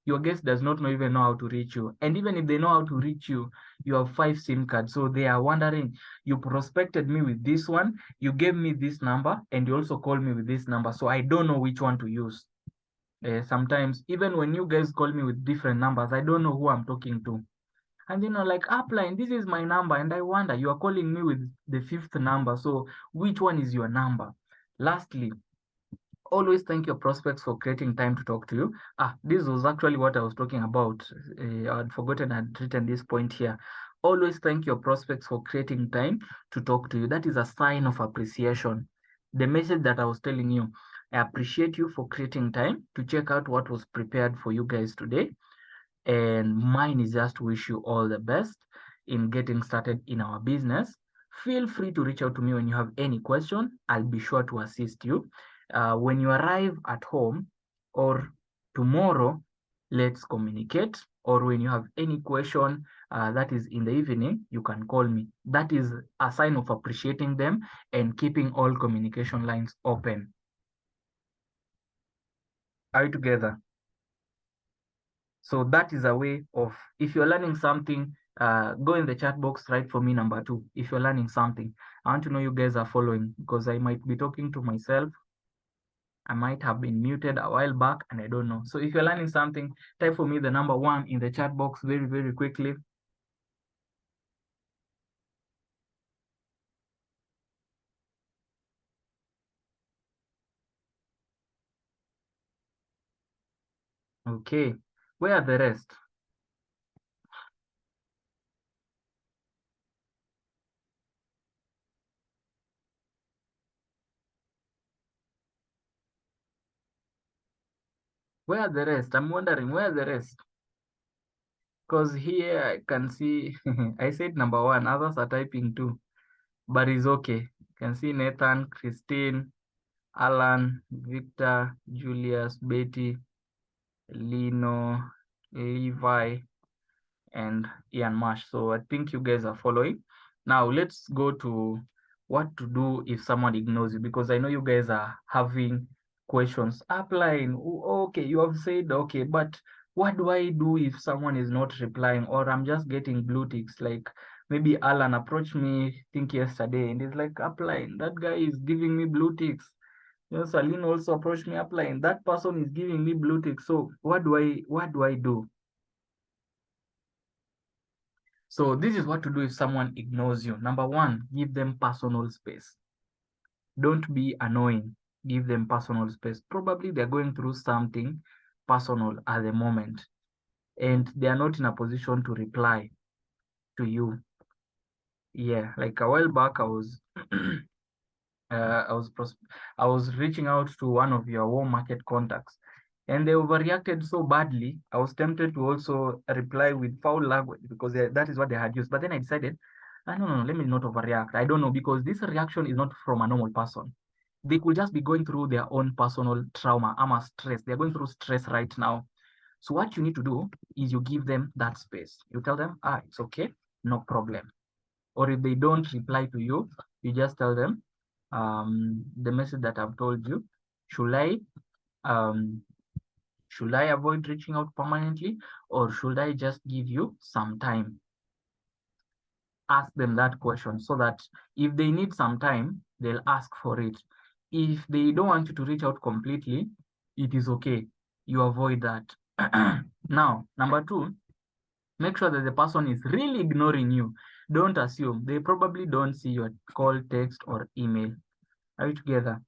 S1: your guest does not even know how to reach you. And even if they know how to reach you, you have 5 SIM cards. So they are wondering, you prospected me with this one, you gave me this number, and you also called me with this number. So I don't know which one to use. Sometimes, even when you guys call me with different numbers, I don't know who I'm talking to. And then I'm like, upline, this is my number. And I wonder, you are calling me with the 5th number. So which one is your number? Lastly, always thank your prospects for creating time to talk to you. This was actually what I was talking about. I'd forgotten I'd written this point here. Always thank your prospects for creating time to talk to you. That is a sign of appreciation. The message that I was telling you, I appreciate you for creating time to check out what was prepared for you guys today. And mine is just to wish you all the best in getting started in our business. Feel free to reach out to me when you have any question. I'll be sure to assist you. When you arrive at home or tomorrow, let's communicate. Or when you have any question that is in the evening, you can call me. That is a sign of appreciating them and keeping all communication lines open. Are you together? So that is a way of, if you're learning something, go in the chat box, write for me number 2. If you're learning something, I want to know you guys are following, because I might be talking to myself. I might have been muted a while back and I don't know. So if you're learning something, type for me the number 1 in the chat box very, very quickly. Okay, where are the rest? Where are the rest? I'm wondering, where are the rest? Because here I can see, I said number 1, others are typing too, but it's okay. You can see Nathan, Christine, Alan, Victor, Julius, Betty, Lino, Levi, and Ian Marsh. So I think you guys are following. Now let's go to what to do if someone ignores you, because I know you guys are having questions. Upline, okay, you have said okay, but what do I do if someone is not replying, or I'm just getting blue ticks? Like maybe Alan approached me, I think yesterday, and he's like, upline, that guy is giving me blue ticks. You know, Saline also approached me upline. That person is giving me blue tick. So what do I do? So this is what to do if someone ignores you. Number 1, give them personal space. Don't be annoying. Give them personal space. Probably they're going through something personal at the moment, and they are not in a position to reply to you. Yeah, like a while back, I was I was reaching out to one of your warm market contacts, and they overreacted so badly. I was tempted to also reply with foul language because that is what they had used. But then I decided, no, let me not overreact. I don't know, because this reaction is not from a normal person. They could just be going through their own personal trauma, stress. They're going through stress right now. So what you need to do is you give them that space. You tell them, it's okay, no problem. Or if they don't reply to you, you just tell them the message that I've told you. Should I avoid reaching out permanently, or should I just give you some time? Ask them that question so that if they need some time, they'll ask for it. If they don't want you to reach out completely, it is okay. You avoid that. Now, number 2, make sure that the person is really ignoring you. Don't assume. They probably don't see your call, text, or email. Are we together?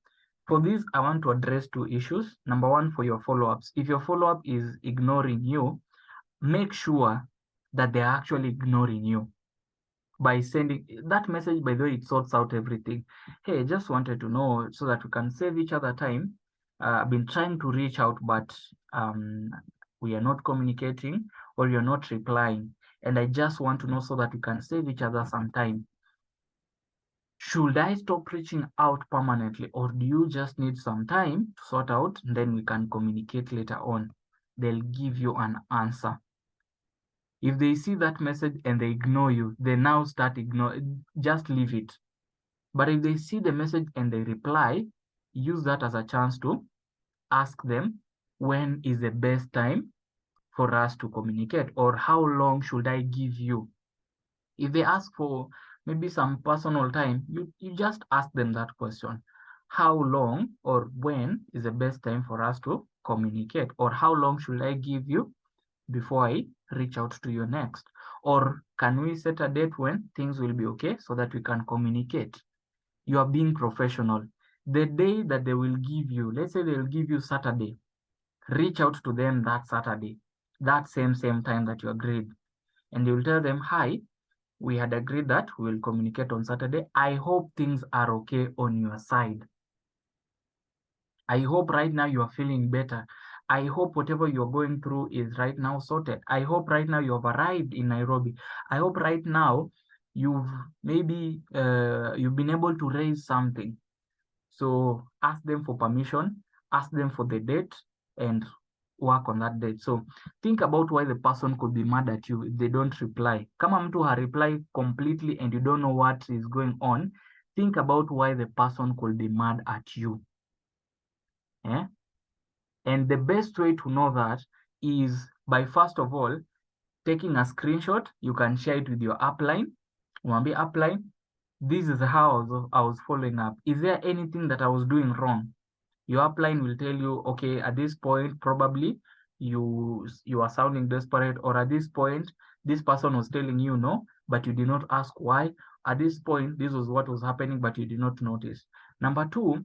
S1: For this, I want to address 2 issues. Number 1, for your follow-ups. If your follow-up is ignoring you, make sure that they're actually ignoring you by sending that message. By the way, it sorts out everything. Hey, just wanted to know so that we can save each other time. I've been trying to reach out, but we are not communicating, or you're not replying. And I just want to know so that we can save each other some time. Should I stop reaching out permanently, or do you just need some time to sort out, and then we can communicate later on? They'll give you an answer. If they see that message and they ignore you, they now start ignoring, just leave it. But if they see the message and they reply, use that as a chance to ask them, when is the best time for us to communicate, or how long should I give you? If they ask for maybe some personal time, you just ask them that question. How long or when is the best time for us to communicate? Or how long should I give you before I reach out to you next? Or can we set a date when things will be okay so that we can communicate? You are being professional. The day that they will give you, let's say they will give you Saturday, reach out to them that Saturday, that same time that you agreed. And you'll tell them, hi, we had agreed that we will communicate on Saturday. I hope things are okay on your side. I hope right now you are feeling better. I hope whatever you're going through is right now sorted. I hope right now you have arrived in Nairobi. I hope right now you've maybe you've been able to raise something. So ask them for permission, ask them for the date, and work on that date. So think about why the person could be mad at you if they don't reply. Kama mtu reply completely and you don't know what is going on, think about why the person could be mad at you. Yeah? And the best way to know that is by, first of all, taking a screenshot. You can share it with your upline. Mwambie upline, this is how I was following up. Is there anything that I was doing wrong? Your upline will tell you, okay, at this point, probably you are sounding desperate, or at this point, this person was telling you no, but you did not ask why. At this point, this was what was happening, but you did not notice. Number 2,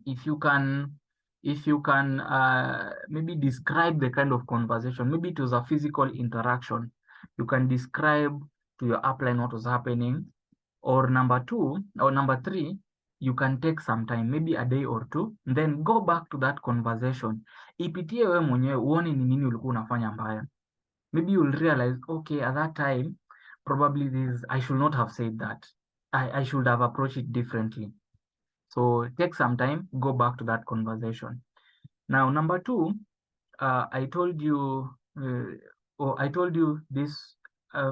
S1: if you can maybe describe the kind of conversation. Maybe it was a physical interaction. You can describe to your upline what was happening. Or number 3, you can take some time, maybe a day or 2, then go back to that conversation. Ipitie wewe mwenyewe uone ni nini ulikuwa unafanya mbaya. Maybe you'll realize, okay, at that time, probably I should not have said that. I should have approached it differently. So take some time, go back to that conversation. Now, number 2, I told you this,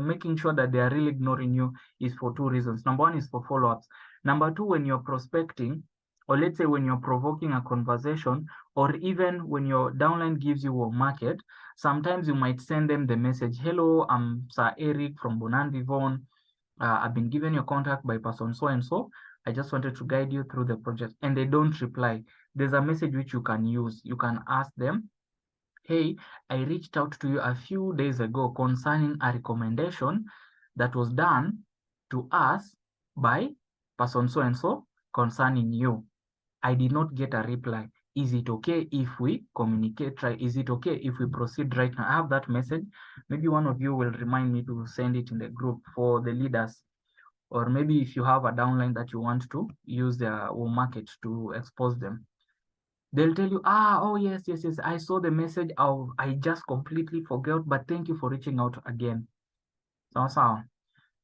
S1: making sure that they are really ignoring you is for 2 reasons. Number 1 is for follow-ups. Number 2, when you're prospecting, or let's say when you're provoking a conversation, or even when your downline gives you a market, sometimes you might send them the message, hello, I'm Sir Eric from Bonan Vivon. I've been given your contact by person so-and-so. I just wanted to guide you through the project. And they don't reply. There's a message which you can use. You can ask them, hey, I reached out to you a few days ago concerning a recommendation that was done to us by person so-and-so concerning you. I did not get a reply. Is it okay if we communicate? Is it okay if we proceed right now? I have that message. Maybe one of you will remind me to send it in the group for the leaders. Or maybe if you have a downline that you want to use their market to expose them. They'll tell you, oh yes, yes, yes, I saw the message. Oh, I just completely forgot, but thank you for reaching out again.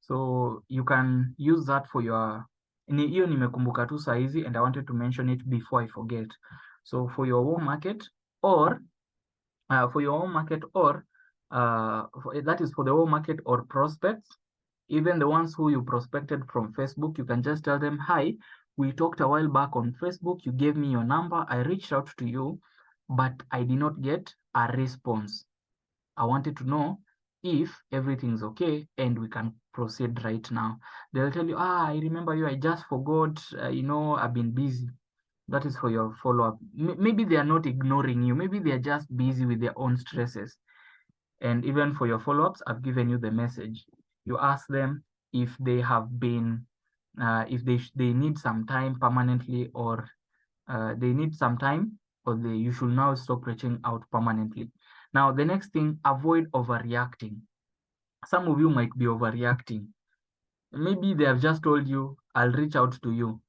S1: So you can use that for your hiyo nimekumbuka tu saizi, and I wanted to mention it before I forget. So for your home market or that is for the home market or prospects, even the ones who you prospected from Facebook, you can just tell them, hi, we talked a while back on Facebook, you gave me your number, I reached out to you, but I did not get a response. I wanted to know if everything's okay and we can proceed right now. They'll tell you, I remember you, I just forgot, I've been busy. That is for your follow-up. Maybe they are not ignoring you. Maybe they are just busy with their own stresses. And even for your follow-ups, I've given you the message. You ask them if they have been, if they need some time permanently, or they need some time, or you should now stop reaching out permanently. Now, the next thing, avoid overreacting. Some of you might be overreacting. Maybe they have just told you, I'll reach out to you.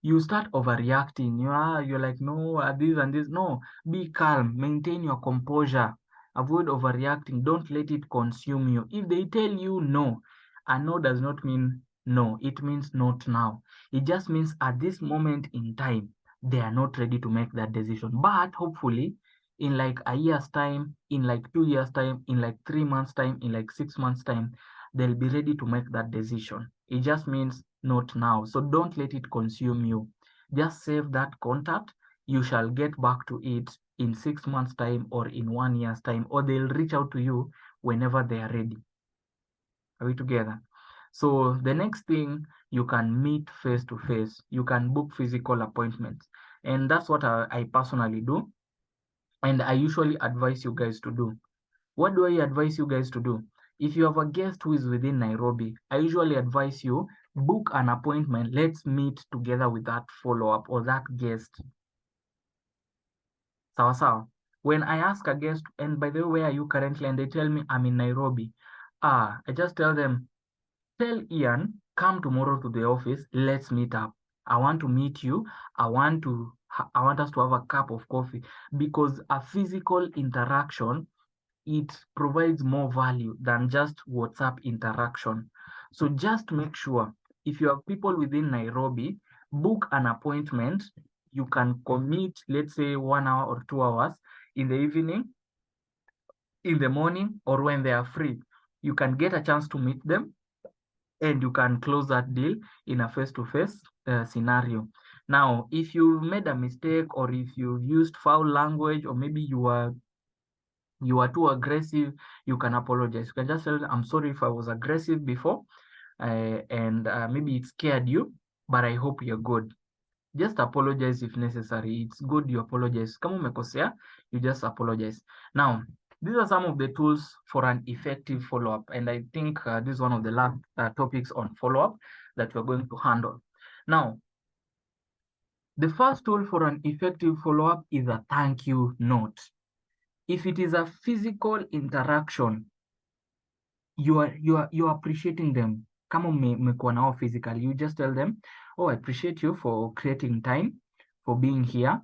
S1: You start overreacting. You're like, no, this and this. No, be calm, maintain your composure, avoid overreacting. Don't let it consume you. If they tell you no, and no does not mean no, it means not now. It just means at this moment in time, they are not ready to make that decision. But hopefully, in like a year's time, in like 2 years' time, in like 3 months' time, in like 6 months' time, they'll be ready to make that decision. It just means not now. So don't let it consume you. Just save that contact. You shall get back to it in 6 months' time or in 1 year's time, or they'll reach out to you whenever they are ready. Are we together? So the next thing, you can meet face to face. You can book physical appointments. And that's what I personally do. And I usually advise you guys to do. What do I advise you guys to do? If you have a guest who is within Nairobi, I usually advise you, book an appointment. Let's meet together with that follow-up or that guest. Sawa sawa. When I ask a guest, and by the way, where are you currently? And they tell me I'm in Nairobi. I just tell them, tell Ian, come tomorrow to the office. Let's meet up. I want to meet you. I want us to have a cup of coffee, because a physical interaction, it provides more value than just WhatsApp interaction. So just make sure, if you have people within Nairobi, book an appointment. You can commit, let's say 1 hour or 2 hours in the evening, in the morning, or when they are free. You can get a chance to meet them, and you can close that deal in a face-to-face scenario. Now, if you've made a mistake, or if you've used foul language, or maybe you are too aggressive, you can apologize. You can just tell them, I'm sorry if I was aggressive before, and maybe it scared you, but I hope you're good. Just apologize if necessary. It's good you apologize. Kama umekosea, you just apologize. Now, these are some of the tools for an effective follow-up, and I think this is one of the last topics on follow-up that we're going to handle. Now, the first tool for an effective follow-up is a thank you note. If it is a physical interaction, you are appreciating them. Kama mmekuwa nao physically, you just tell them, oh, I appreciate you for creating time, for being here,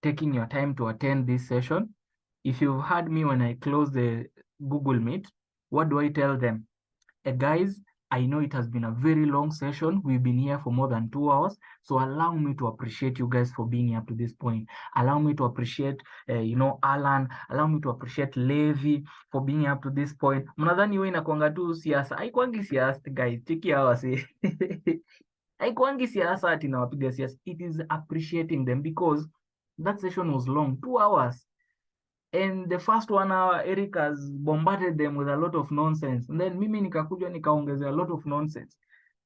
S1: taking your time to attend this session. If you've heard me when I close the Google Meet, what do I tell them? Guys, I know it has been a very long session. We've been here for more than 2 hours. So allow me to appreciate you guys for being here to this point. Allow me to appreciate, Alan. Allow me to appreciate Levi for being here up to this point. Mnadhani wewe inakuanga tu siasa. Haikuangi siasa, guys. Cheki hawa si. Haikuangi siasa ati nawapiga siasa. It is appreciating them, because that session was long, 2 hours. And the first 1 hour, Eric has bombarded them with a lot of nonsense. And then mimi nikakuja nikaongezea a lot of nonsense.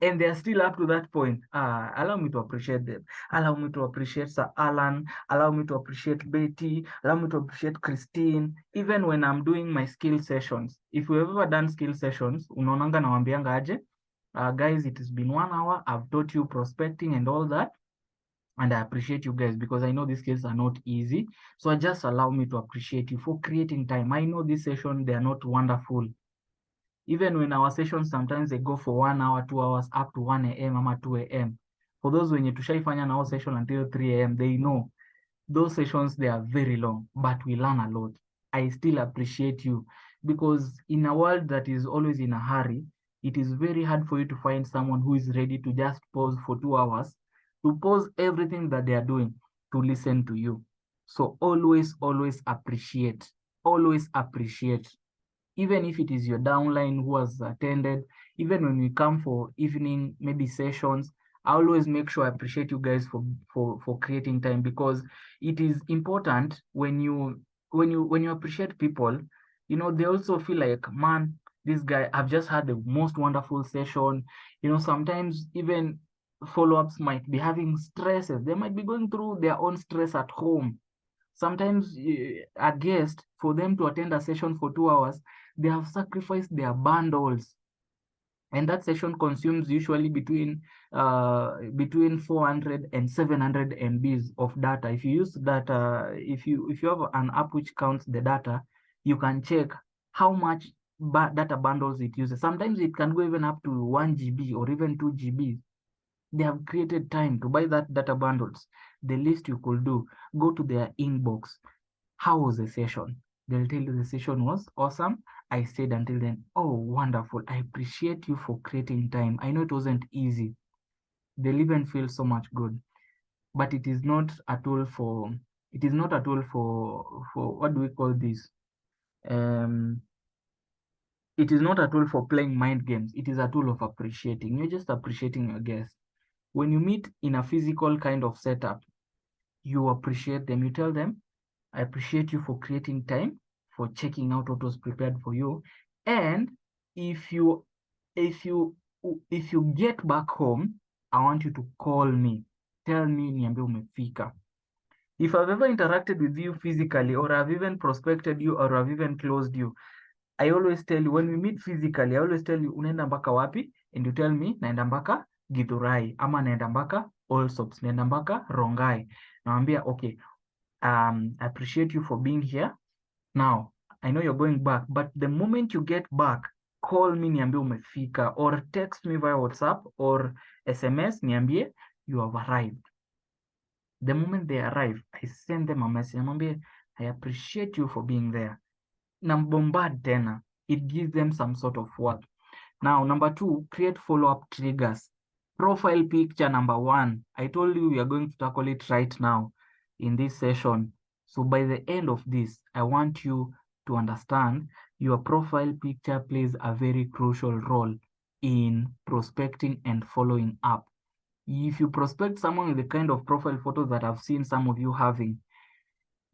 S1: And they're still up to that point. Allow me to appreciate them. Allow me to appreciate Sir Alan. Allow me to appreciate Betty. Allow me to appreciate Christine. Even when I'm doing my skill sessions. If you've ever done skill sessions, unaonanga nawambianga aje, guys, it has been 1 hour. I've taught you prospecting and all that. And I appreciate you guys, because I know these skills are not easy. So just allow me to appreciate you for creating time. I know this session, they are not wonderful. Even when our sessions, sometimes they go for 1 hour, 2 hours, up to 1 a.m. or 2 a.m. For those when you tushaifanya na our session until 3 a.m., they know those sessions, they are very long, but we learn a lot. I still appreciate you, because in a world that is always in a hurry, it is very hard for you to find someone who is ready to just pause for 2 hours, to pause everything that they are doing, to listen to you. So always, always appreciate. Always appreciate. Even if it is your downline who has attended, even when we come for evening, maybe sessions, I always make sure I appreciate you guys for creating time, because it is important when you appreciate people, they also feel like, man, this guy, I've just had the most wonderful session. Sometimes even follow-ups might be having stresses. They might be going through their own stress at home. Sometimes a guest, for them to attend a session for 2 hours, they have sacrificed their bundles, and that session consumes usually between 400 and 700 MBs of data. If you use data, if you have an app which counts the data, you can check how much data bundles it uses. Sometimes it can go even up to 1 GB or even 2 GB. They have created time to buy that data bundles. The least you could do, go to their inbox. How was the session? They'll tell you the session was awesome. I stayed until then. Oh, wonderful. I appreciate you for creating time. I know it wasn't easy. They'll even feel so much good. But it is not a tool for what do we call this? It is not a tool for playing mind games. It is a tool of appreciating. You're just appreciating your guest. When you meet in a physical kind of setup, you appreciate them. You tell them, I appreciate you for creating time, for checking out what was prepared for you. And if you get back home, I want you to call me. Tell me niambie umefika. If I've ever interacted with you physically, or I've even prospected you, or I've even closed you, I always tell you, when we meet physically, I always tell you unaenda mpaka wapi, and you tell me naenda mpaka Githurai, ama naenda mpaka Allsops, naenda mpaka Rongai. Nawambia, okay, I appreciate you for being here. Now, I know you're going back, but the moment you get back, call me niambie umefika, or text me via WhatsApp or SMS niambie you have arrived. The moment they arrive, I send them a message. Namwambie, I appreciate you for being there. Nambombard tena. It gives them some sort of work. Now, number 2, create follow-up triggers. Profile picture number 1. I told you we are going to tackle it right now in this session. So by the end of this, I want you to understand your profile picture plays a very crucial role in prospecting and following up. If you prospect someone with the kind of profile photos that I've seen some of you having,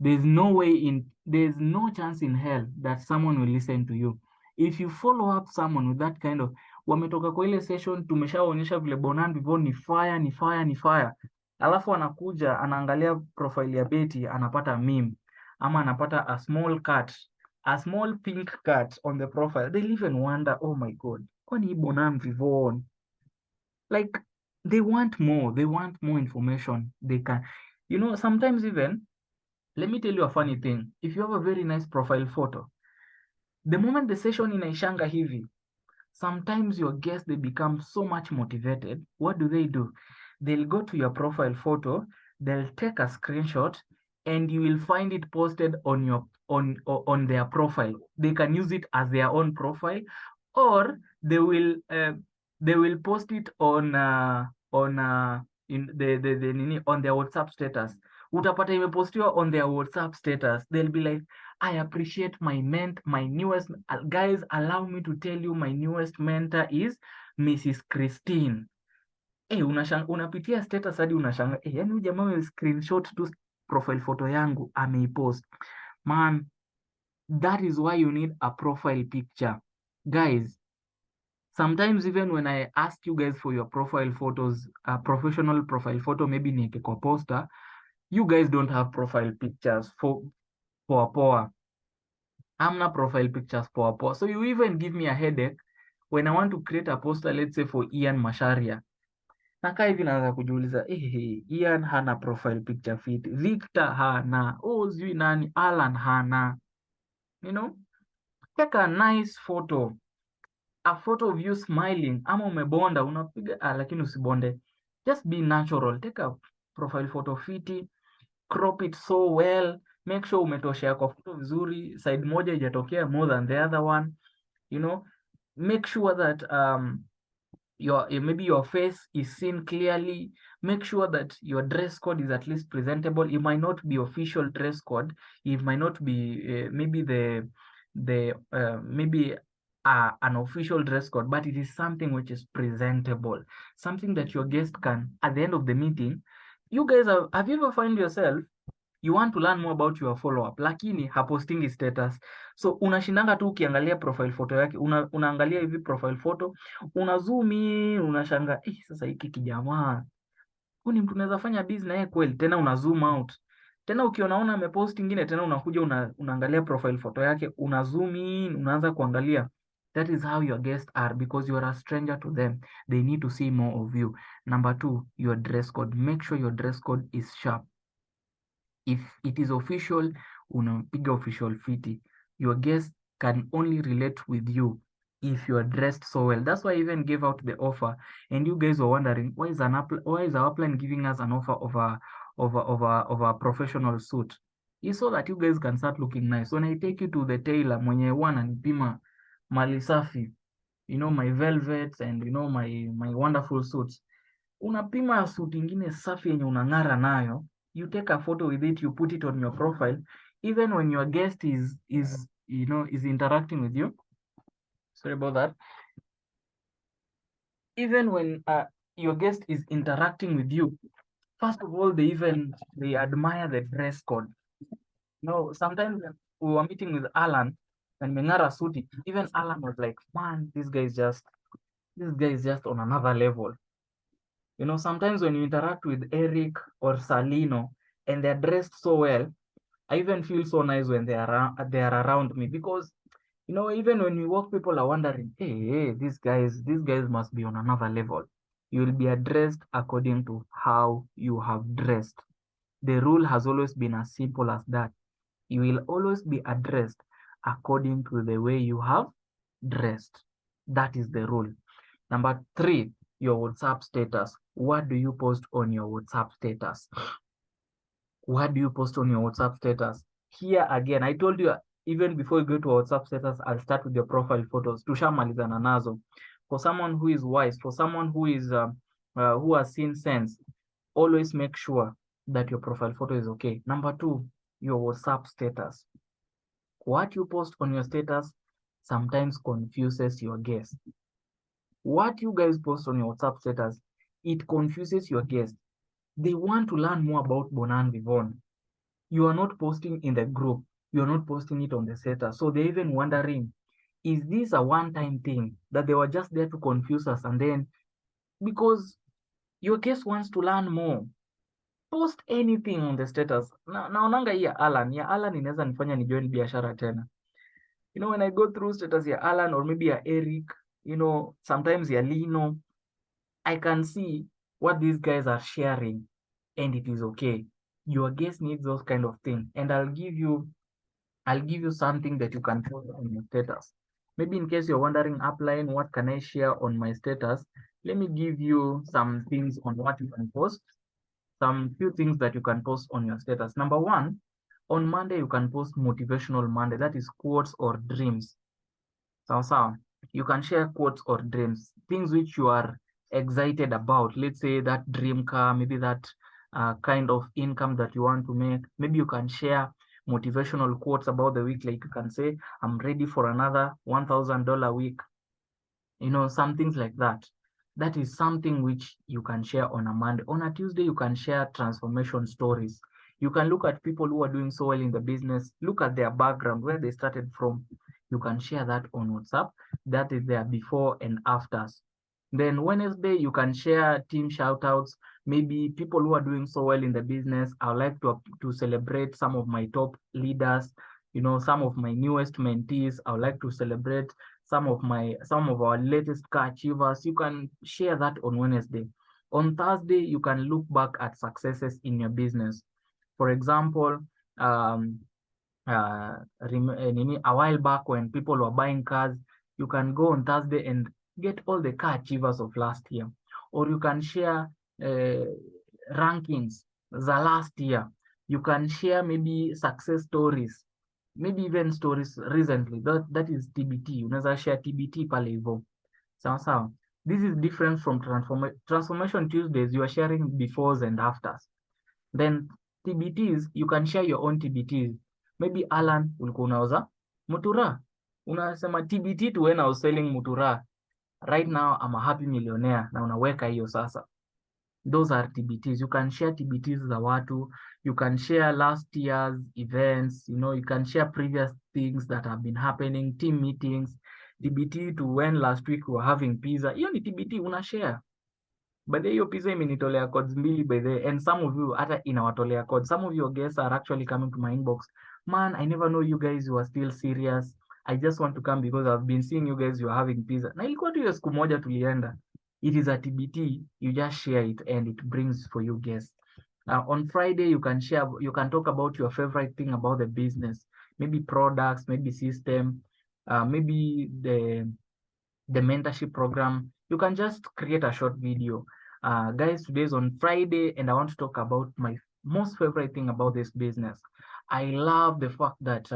S1: there's no chance in hell that someone will listen to you. If you follow up someone with that kind of, wametoka kwa ile session, tumeshaonyesha vile Bonan before ni fire, alafu anakuja anaangalia profile ya Betty, anapata meme, ama anapata a small pink cat on the profile, they'll even wonder, oh my god, kwani hii Bonan Vivon? Like, they want more information. They can, sometimes even, let me tell you a funny thing. If you have a very nice profile photo, the moment the session inaishanga hivi, sometimes your guests, they become so much motivated. What do? They'll go to your profile photo, they'll take a screenshot, and you will find it posted on their profile. They can use it as their own profile, or they will post it on in on their WhatsApp status. Utapata imepostiwa on their WhatsApp status. They'll be like, I appreciate my newest guys. Allow me to tell you, my newest mentor is Mrs. Christine. Unapitia status hadi unashanga, yani huyu jamaa screenshot tu profile photo yangu ameipost. Man, that is why you need a profile picture. Guys, sometimes even when I ask you guys for your profile photos, a professional profile photo, maybe nieke kwa poster, you guys don't have profile pictures for poa. Amna profile pictures poa. So you even give me a headache when I want to create a poster, let's say for Ian Masharia. Nakaa hivi naanza kujiuliza, Ian hana profile picture fit, Victor hana, sijui nani, Alan hana. Take a nice photo, a photo of you smiling, ama umebonda, unapiga lakini usibonde. Just be natural. Take a profile photo fiti, crop it so well, make sure umetoshea kwa photo vizuri, side moja ijatokea more than the other one, you know, make sure that maybe your face is seen clearly. Make sure that your dress code is at least presentable. It might not be official dress code, it might not be maybe maybe an official dress code, but it is something which is presentable, something that your guest can, at the end of the meeting, you guys have you ever find yourself you want to learn more about your follow up, lakini hapostingi status, so unashindanga tu ukiangalia profile photo yake, unaangalia hivi profile photo, una zoom in, unashanga sasa hiki kijamaa huyu ni mtu unaweza fanya business naye kweli, tena una zoom out, tena ukionaona amepost ingine, tena unakuja unaangalia profile photo yake, una zoom in, unaanza kuangalia. That is how your guests are, because you are a stranger to them. They need to see more of you. Number 2, your dress code. Make sure your dress code is sharp. If it is official, unapiga official fiti. Your guests can only relate with you if you are dressed so well. That's why I even gave out the offer, and you guys were wondering why is our upline giving us an offer of a professional suit? It's so that you guys can start looking nice. When I take you to the tailor mwenye wana nipima mali safi, you know, my velvets and you know my wonderful suits, unapima suit ingine safi yenye unang'ara nayo, you take a photo with it, you put it on your profile, even when your guest is interacting with you. Sorry about that. Even when your guest is interacting with you, first of all, they admire the dress code. Sometimes we were meeting with Alan and Mengara Suti, even Alan was like, man, this guy is just on another level. Sometimes when you interact with Eric or Salino and they're dressed so well, I even feel so nice when they are around me, because even when we walk, people are wondering, hey, these guys must be on another level. You will be addressed according to how you have dressed. The rule has always been as simple as that. You will always be addressed according to the way you have dressed. That is the rule. Number 3, your WhatsApp status. What do you post on your WhatsApp status? What do you post on your WhatsApp status? Here again, I told you, even before you go to WhatsApp status, I'll start with your profile photos. Tushamalizana nazo. For someone who is wise, for someone who is who has seen sense, always make sure that your profile photo is okay. Number 2, your WhatsApp status. What you post on your status sometimes confuses your guests. What you guys post on your WhatsApp status, it confuses your guests. They want to learn more about Bonan Vivon. You are not posting in the group. You are not posting it on the status. So they're even wondering, is this a one-time thing that they were just there to confuse us? And then, because your guest wants to learn more, post anything on the status. Naonanga hii ya Alan inaweza nifanya ni join biashara tena. When I go through status ya Alan or maybe ya Eric, sometimes ya Lino, I can see what these guys are sharing, and it is okay. Your guest needs those kind of things, and I'll give you something that you can post on your status. Maybe in case you're wondering, upline, what can I share on my status? Let me give you some things on what you can post. Some few things that you can post on your status. Number 1, on Monday, you can post motivational Monday. That is quotes or dreams. So you can share quotes or dreams, things which you are excited about. Let's say that dream car, maybe that kind of income that you want to make. Maybe you can share motivational quotes about the week. Like you can say, I'm ready for another $1,000 week. Some things like that. That is something which you can share on a Monday. On a Tuesday, you can share transformation stories. You can look at people who are doing so well in the business, look at their background, where they started from. You can share that on WhatsApp. That is their before and afters. Then Wednesday, you can share team shoutouts. Maybe people who are doing so well in the business. I would like to celebrate some of my top leaders, some of my newest mentees. I would like to celebrate some of our latest car achievers. You can share that on Wednesday. On Thursday, you can look back at successes in your business. For example, a while back when people were buying cars, you can go on Thursday and get all the car achievers of last year. Or you can share rankings the last year. You can share maybe success stories, maybe even stories recently. That is TBT. Unaweza share TBT pale hivyo. Sawa sawa. This is different from Transformation Tuesdays. You are sharing befores and afters. Then TBTs, you can share your own TBTs. Maybe Alan, ulikuwa unauza mutura. Unasema TBT to when I was selling mutura. Right now, I'm a happy millionaire. Na unaweka hiyo sasa. Those are TBTs. You can share TBTs za watu. You can share last year's events. You know, you can share previous things that have been happening, team meetings. TBT to when last week we were having pizza. Hiyo ni TBT unashare. By the hiyo pizza imenitolea codes mbili by the, and some of you hata inawatolea codes. Some of your guests are actually coming to my inbox. Man, I never know you guys, you are still serious. I just want to come because I've been seeing you guys, you are having pizza. Na ilikuwa tu hiyo siku moja tulienda. It is a TBT, you just share it and it brings for you guests. On Friday, you can share, you can talk about your favorite thing about the business, maybe products, maybe system, maybe the mentorship program. You can just create a short video. Guys, today is on Friday and I want to talk about my most favorite thing about this business. I love the fact that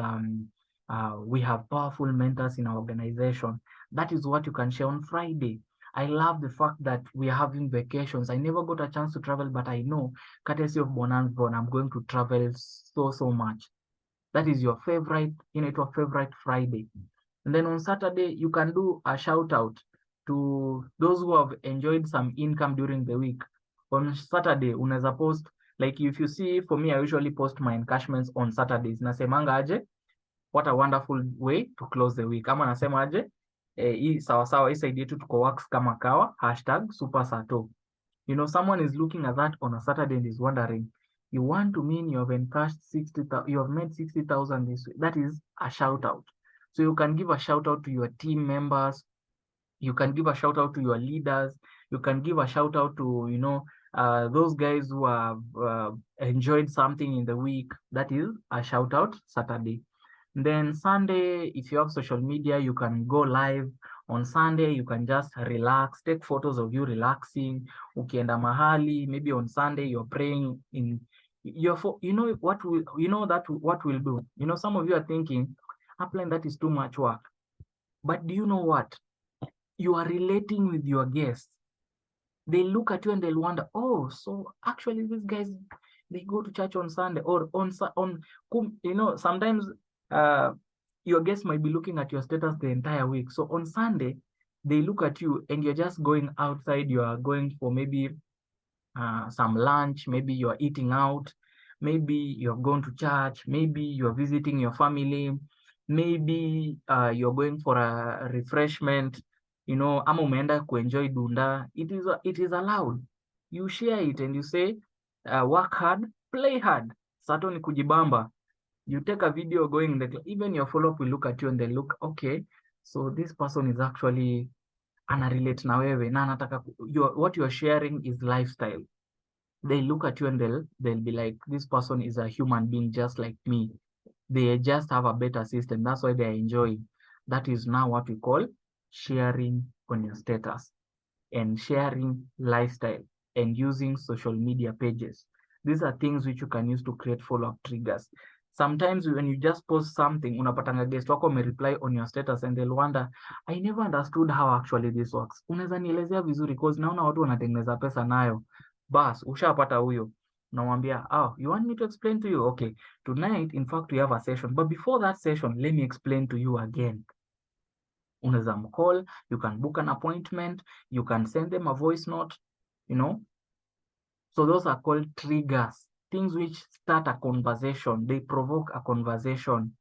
S1: we have powerful mentors in our organization. That is what you can share on Friday. I love the fact that we are having vacations. I never got a chance to travel, but I know, courtesy of Bonanza, I'm going to travel so much. That is your favorite, your favorite Friday. And then on Saturday, you can do a shout out to those who have enjoyed some income during the week. On Saturday, unaweza post, like if you see, for me, I usually post my encashments on Saturdays. Nasemanga aje, what a wonderful way to close the week. Ama nasema aje, hii sawa, hii side yetu tuko works kama kawa, #SuperSato. You know, someone is looking at that on a Saturday and is wondering, you want to mean you have encashed 60,000, you have made 60,000 this week. That is a shout out. So you can give a shout out to your team members. You can give a shout out to your leaders. You can give a shout out to, those guys who have enjoyed something in the week. That is a shout out Saturday. And then Sunday, if you have social media, you can go live. On Sunday, you can just relax, take photos of you relaxing. Ukienda mahali, maybe on Sunday, you're praying in your, what we'll do. Some of you are thinking, Upline, that is too much work. But do you know what? You are relating with your guests. They look at you and they'll wonder, oh, so actually these guys, they go to church on Sunday or sometimes your guests might be looking at your status the entire week. So on Sunday, they look at you and you're just going outside. You are going for maybe some lunch. Maybe you're eating out. Maybe you're going to church. Maybe you're visiting your family. Maybe you're going for a refreshment, ama umeenda kuenjoy dunda. It is allowed. You share it and you say, work hard, play hard. Sato ni kujibamba. You take a video going, even your follow-up will look at you and they look, okay, so this person is actually ana-relate na wewe. Na anataka, what you're sharing is lifestyle. They look at you and they'll be like, this person is a human being just like me. They just have a better system. That's why they're enjoying. That is now what we call sharing on your status and sharing lifestyle and using social media pages. These are things which you can use to create follow-up triggers. Sometimes when you just post something, unapatanga guest wako may reply on your status and they'll wonder, I never understood how actually this works. Unaweza nielezea vizuri because naona watu wanatengeneza pesa nayo. Bas, ushapata huyo. Nawambia, you want me to explain to you? Okay, tonight, in fact, we have a session. But before that session, let me explain to you again. Unaweza call, you can book an appointment, you can send them a voice note, So those are called triggers, things which start a conversation. They provoke a conversation.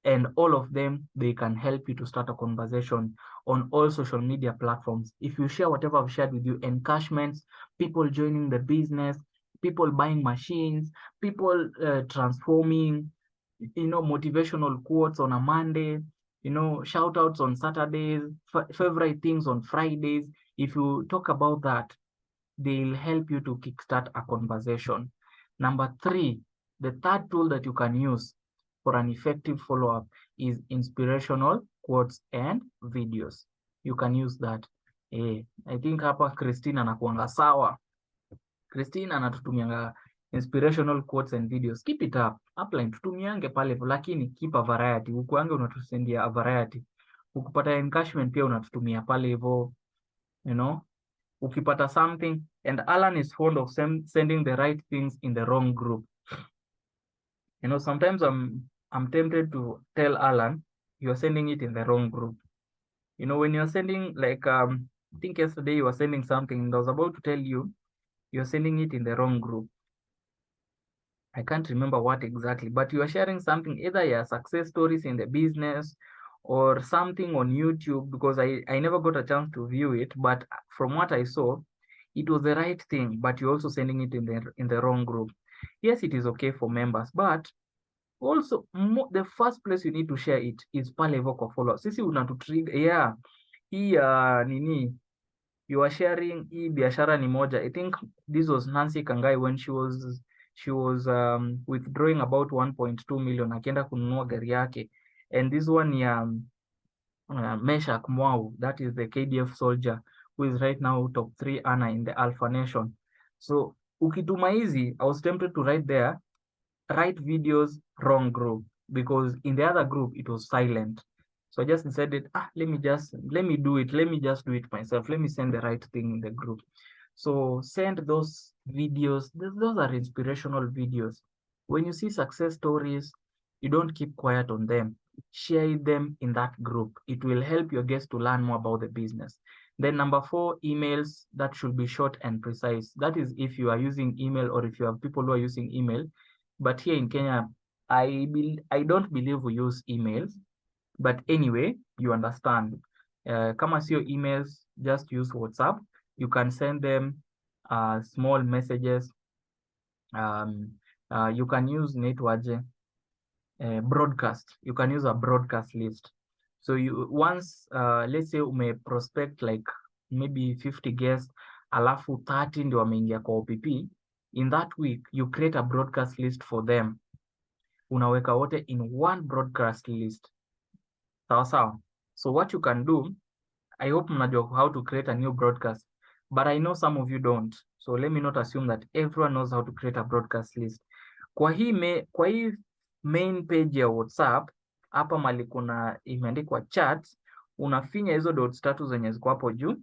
S1: And all of them, they can help you to start a conversation on all social media platforms. If you share whatever I've shared with you, encashments, people joining the business, people buying machines, people transforming, motivational quotes on a Monday, shout outs on Saturdays, favorite things on Fridays. If you talk about that, they'll help you to kickstart a conversation. Number 3, the third tool that you can use for an effective follow-up is inspirational quotes and videos. You can use that. I think hapa Christine anakuanga sawa. Christine anatutumianga inspirational quotes and videos. Keep it up. Upline tutumiange pale, lakini keep a variety. Ukuange unatusendia a variety. Ukipata encouragement pia unatutumia pale hivyo, you know. Ukipata something, and Alan is fond of sending the right things in the wrong group. You know, sometimes I'm tempted to tell Alan, you're sending it in the wrong group. You know, when you're sending, like, I think yesterday you were sending something, and I was about to tell you, you're sending it in the wrong group. I can't remember what exactly, but you are sharing something, either your success stories in the business or something on YouTube, because I never got a chance to view it, but from what I saw, it was the right thing, but you're also sending it in the wrong group. Yes, it is okay for members, but also the first place you need to share it is pale hivyo kwa follow. Sisi unatutrigger, yeah, hii nini, you are sharing hii biashara ni moja. I think this was Nancy Kangai when she was withdrawing about 1.2 million akienda kununua gari yake, and this one Meshak Mwau, that is the KDF soldier who is right now top 3 earner in the Alpha Nation. So ukituma hizi, I was tempted to write there, right videos, wrong group, because in the other group it was silent. So I just decided, let me just do it myself. Let me send the right thing in the group. So send those videos. Those are inspirational videos. When you see success stories, you don't keep quiet on them. Share them in that group. It will help your guests to learn more about the business. Then number 4, emails that should be short and precise. That is if you are using email or if you have people who are using email. But here in Kenya, I don't believe we use emails. But anyway, you understand. Kama sio emails, just use WhatsApp. You can send them small messages. You can use netwaje broadcast. You can use a broadcast list. So you once let's say ume prospect like maybe 50 guests, alafu 30 ndio wameingia kwa OPP. In that week, you create a broadcast list for them. Unaweka wote in one broadcast list. Sawa sawa. So what you can do, I hope mnajua how to create a new broadcast, but I know some of you don't. So let me not assume that everyone knows how to create a broadcast list. Kwa hii main page ya WhatsApp, hapa mali kuna imeandikwa chat, unafinya hizo dots 3 zenye ziko hapo juu,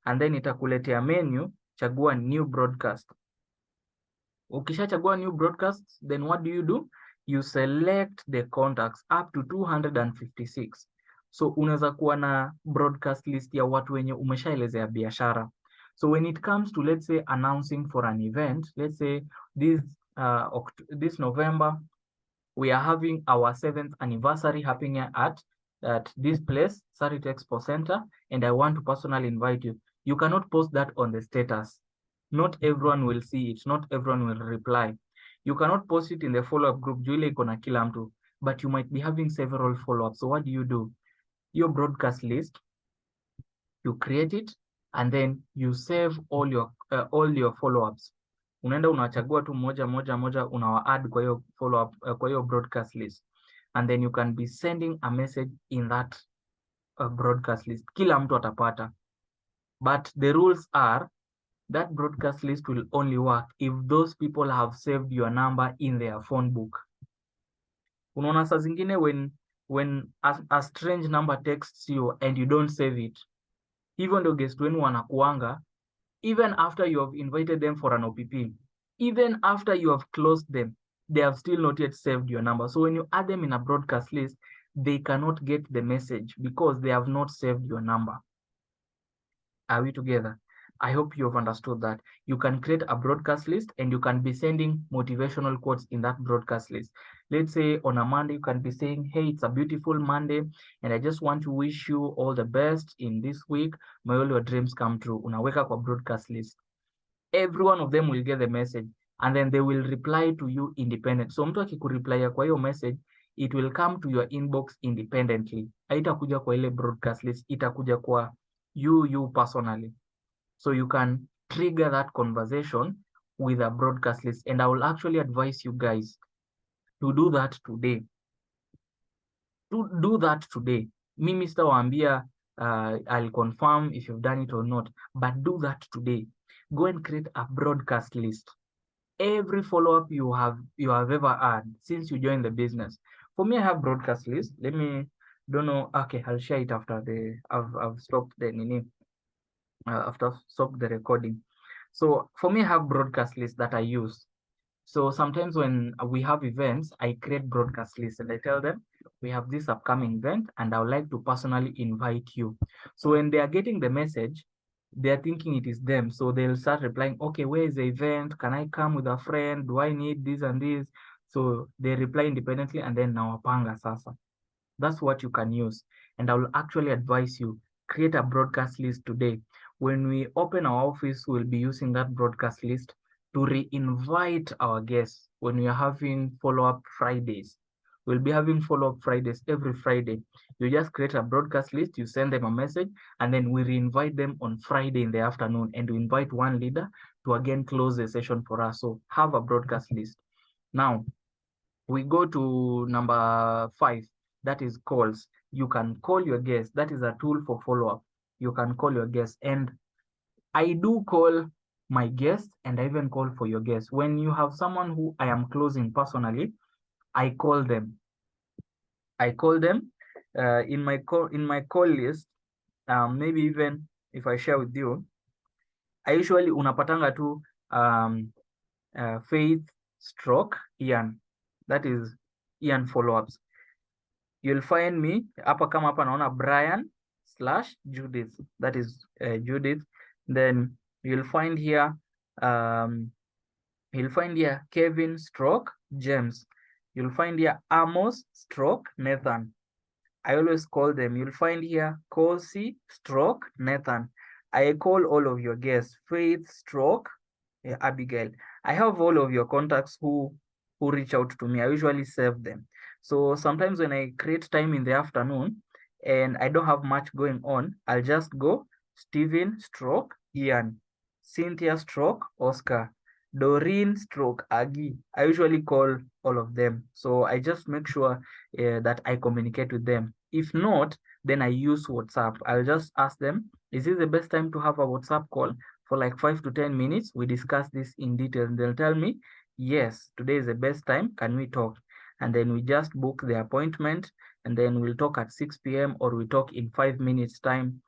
S1: and then itakuletea menu, chagua new broadcast. Ukishachagua new broadcast, then what do? You select the contacts up to 256. So unaweza kuwa na broadcast list ya watu wenye umeshaelezea biashara. So when it comes to, let's say, announcing for an event, let's say this November, we are having our 7th anniversary happening at this place, Sarit Expo Center, and I want to personally invite you. You cannot post that on the status. Not everyone will see it. Not everyone will reply. You cannot post it in the follow-up group, Juile kona kila mtu, but you might be having several follow-ups. So what do? Your broadcast list, you create it, and then you save all your follow-ups. Unaenda unachagua tu moja, unawa add kwa hiyo follow-up, kwa hiyo broadcast list. And then you can be sending a message in that broadcast list. Kila mtu atapata. But the rules are, that broadcast list will only work if those people have saved your number in their phone book. Unaona saa zingine when a strange number texts you and you don't save it, hivyo ndio guest wenu wanakuanga, even after you have invited them for an OPP, even after you have closed them, they have still not yet saved your number. So when you add them in a broadcast list, they cannot get the message because they have not saved your number. Are we together? I hope you have understood that. You can create a broadcast list and you can be sending motivational quotes in that broadcast list. Let's say on a Monday, you can be saying, hey, it's a beautiful Monday, and I just want to wish you all the best in this week. May all your dreams come true. Unaweka kwa broadcast list. Every one of them will get the message, and then they will reply to you independent. So mtu akikureply kwa hiyo message, it will come to your inbox independently. Haitakuja kwa ile broadcast list, itakuja kwa you personally. So you can trigger that conversation with a broadcast list. And I will actually advise you guys to do that today. To do that today. Mimi sitawaambia I'll confirm if you've done it or not, but do that today. Go and create a broadcast list. every follow-up you have ever had since you joined the business. For me, I have broadcast list. Let me, don't know. Okay, I'll share it after I've stopped the nini, after I've stopped the recording. So for me, I have broadcast list that I use. So sometimes when we have events, I create broadcast lists and I tell them, we have this upcoming event and I would like to personally invite you. So when they are getting the message, they're thinking it is them. So they'll start replying, okay, where is the event? Can I come with a friend? Do I need this and this? So they reply independently and then now panga sasa. That's what you can use. And I will actually advise you, create a broadcast list today. When we open our office, we'll be using that broadcast list to re-invite our guests when we are having follow-up Fridays. We'll be having follow-up Fridays every Friday. You just create a broadcast list, you send them a message, and then we re-invite them on Friday in the afternoon, and we invite one leader to again close the session for us. So have a broadcast list. Now, we go to number 5, that is calls. You can call your guests. That is a tool for follow-up. You can call your guests, and I do call my guests, and I even call for your guests. When you have someone who I am closing personally, I call them. I call them in my call list. Maybe even if I share with you, I usually unapatanga tu Faith stroke Ian. That is Ian follow-ups. You'll find me hapa kama hapa naona Brian/Judith. That is Judith. Then you'll find here Kevin stroke James. You'll find here Amos stroke Nathan. I always call them. You'll find here Kosi stroke Nathan. I call all of your guests, Faith stroke Abigail. I have all of your contacts who reach out to me. I usually save them. So sometimes when I create time in the afternoon and I don't have much going on, I'll just go Stephen stroke Ian, Cynthia stroke Oscar, Doreen stroke Aggie. I usually call all of them. So I just make sure that I communicate with them. If not, then I use WhatsApp. I'll just ask them, is this the best time to have a WhatsApp call? For like 5 to 10 minutes, we discuss this in detail. And they'll tell me, yes, today is the best time. Can we talk? And then we just book the appointment, and then we'll talk at 6 p.m. or we talk in 5 minutes time.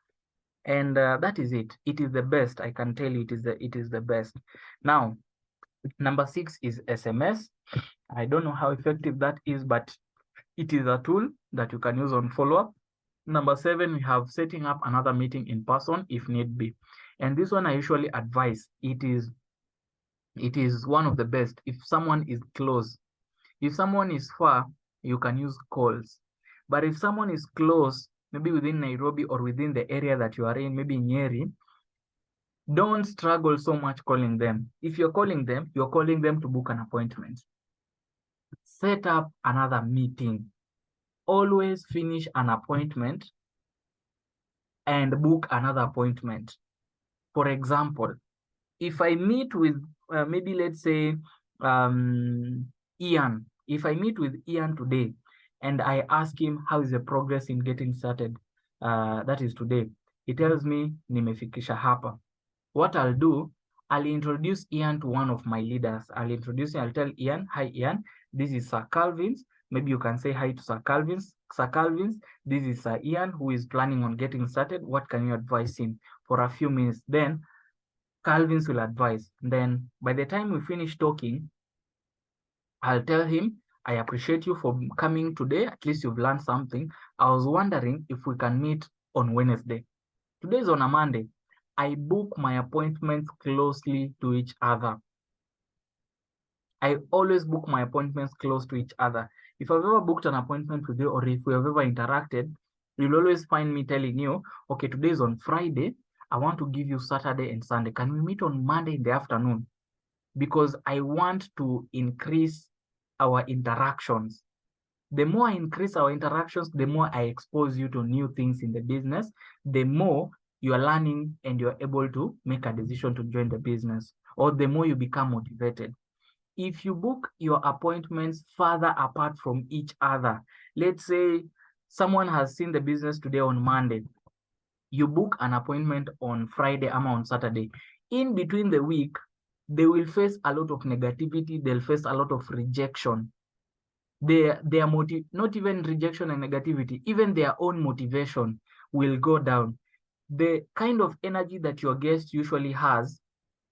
S1: And that is it. It is the best. I can tell you it is the best. Now, number 6 is SMS. I don't know how effective that is, but it is a tool that you can use on follow-up. Number 7, we have setting up another meeting in person if need be. And this one I usually advise. It is one of the best if someone is close. If someone is far, you can use calls. But if someone is close, maybe within Nairobi or within the area that you are in, maybe Nyeri, don't struggle so much calling them. If you're calling them to book an appointment. Set up another meeting. Always finish an appointment and book another appointment. For example, if I meet with maybe let's say Ian, if I meet with Ian today and I ask him how is the progress in getting started, that is today, he tells me nimefikisha hapa. What I'll do, I'll introduce Ian to one of my leaders. I'll tell Ian, hi Ian, this is Sir Calvin's. Maybe you can say hi to Sir Calvin's. Sir Calvin's, this is Sir Ian who is planning on getting started. What can you advise him for a few minutes? Then Calvin's will advise. Then by the time we finish talking, I'll tell him, I appreciate you for coming today. At least you've learned something. I was wondering if we can meet on Wednesday. Today is on a Monday. I book my appointments closely to each other. I always book my appointments close to each other. If I've ever booked an appointment with you or if we have ever interacted, you'll always find me telling you, okay, today is on Friday. I want to give you Saturday and Sunday. Can we meet on Monday in the afternoon? Because I want to increase our interactions. The more I increase our interactions, the more I expose you to new things in the business, the more you are learning and you're able to make a decision to join the business, or the more you become motivated. If you book your appointments further apart from each other, let's say someone has seen the business today on Monday, you book an appointment on Friday or on Saturday. In between the week, they will face a lot of negativity, they'll face a lot of rejection. Their not even rejection and negativity, even their own motivation will go down. The kind of energy that your guest usually has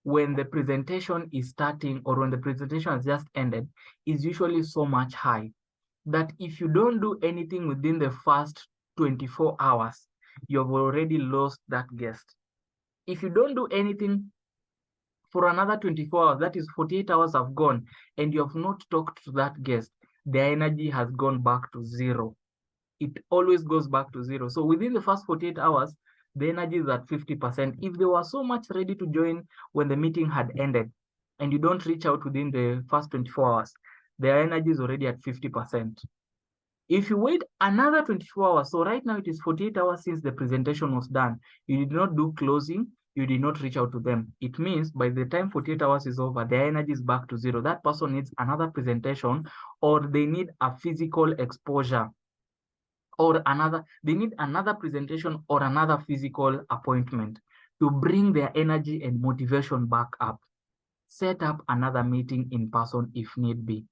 S1: when the presentation is starting or when the presentation has just ended is usually so much high that if you don't do anything within the first 24 hours, you've already lost that guest. If you don't do anything for another 24 hours, that is 48 hours have gone, and you have not talked to that guest, their energy has gone back to zero. It always goes back to zero. So within the first 48 hours, the energy is at 50%. If they were so much ready to join when the meeting had ended, and you don't reach out within the first 24 hours, their energy is already at 50%. If you wait another 24 hours, so right now it is 48 hours since the presentation was done, you did not do closing, you did not reach out to them. It means by the time 48 hours is over, their energy is back to zero. That person needs another presentation, or they need a physical exposure, or they need another presentation or another physical appointment to bring their energy and motivation back up. Set up another meeting in person if need be.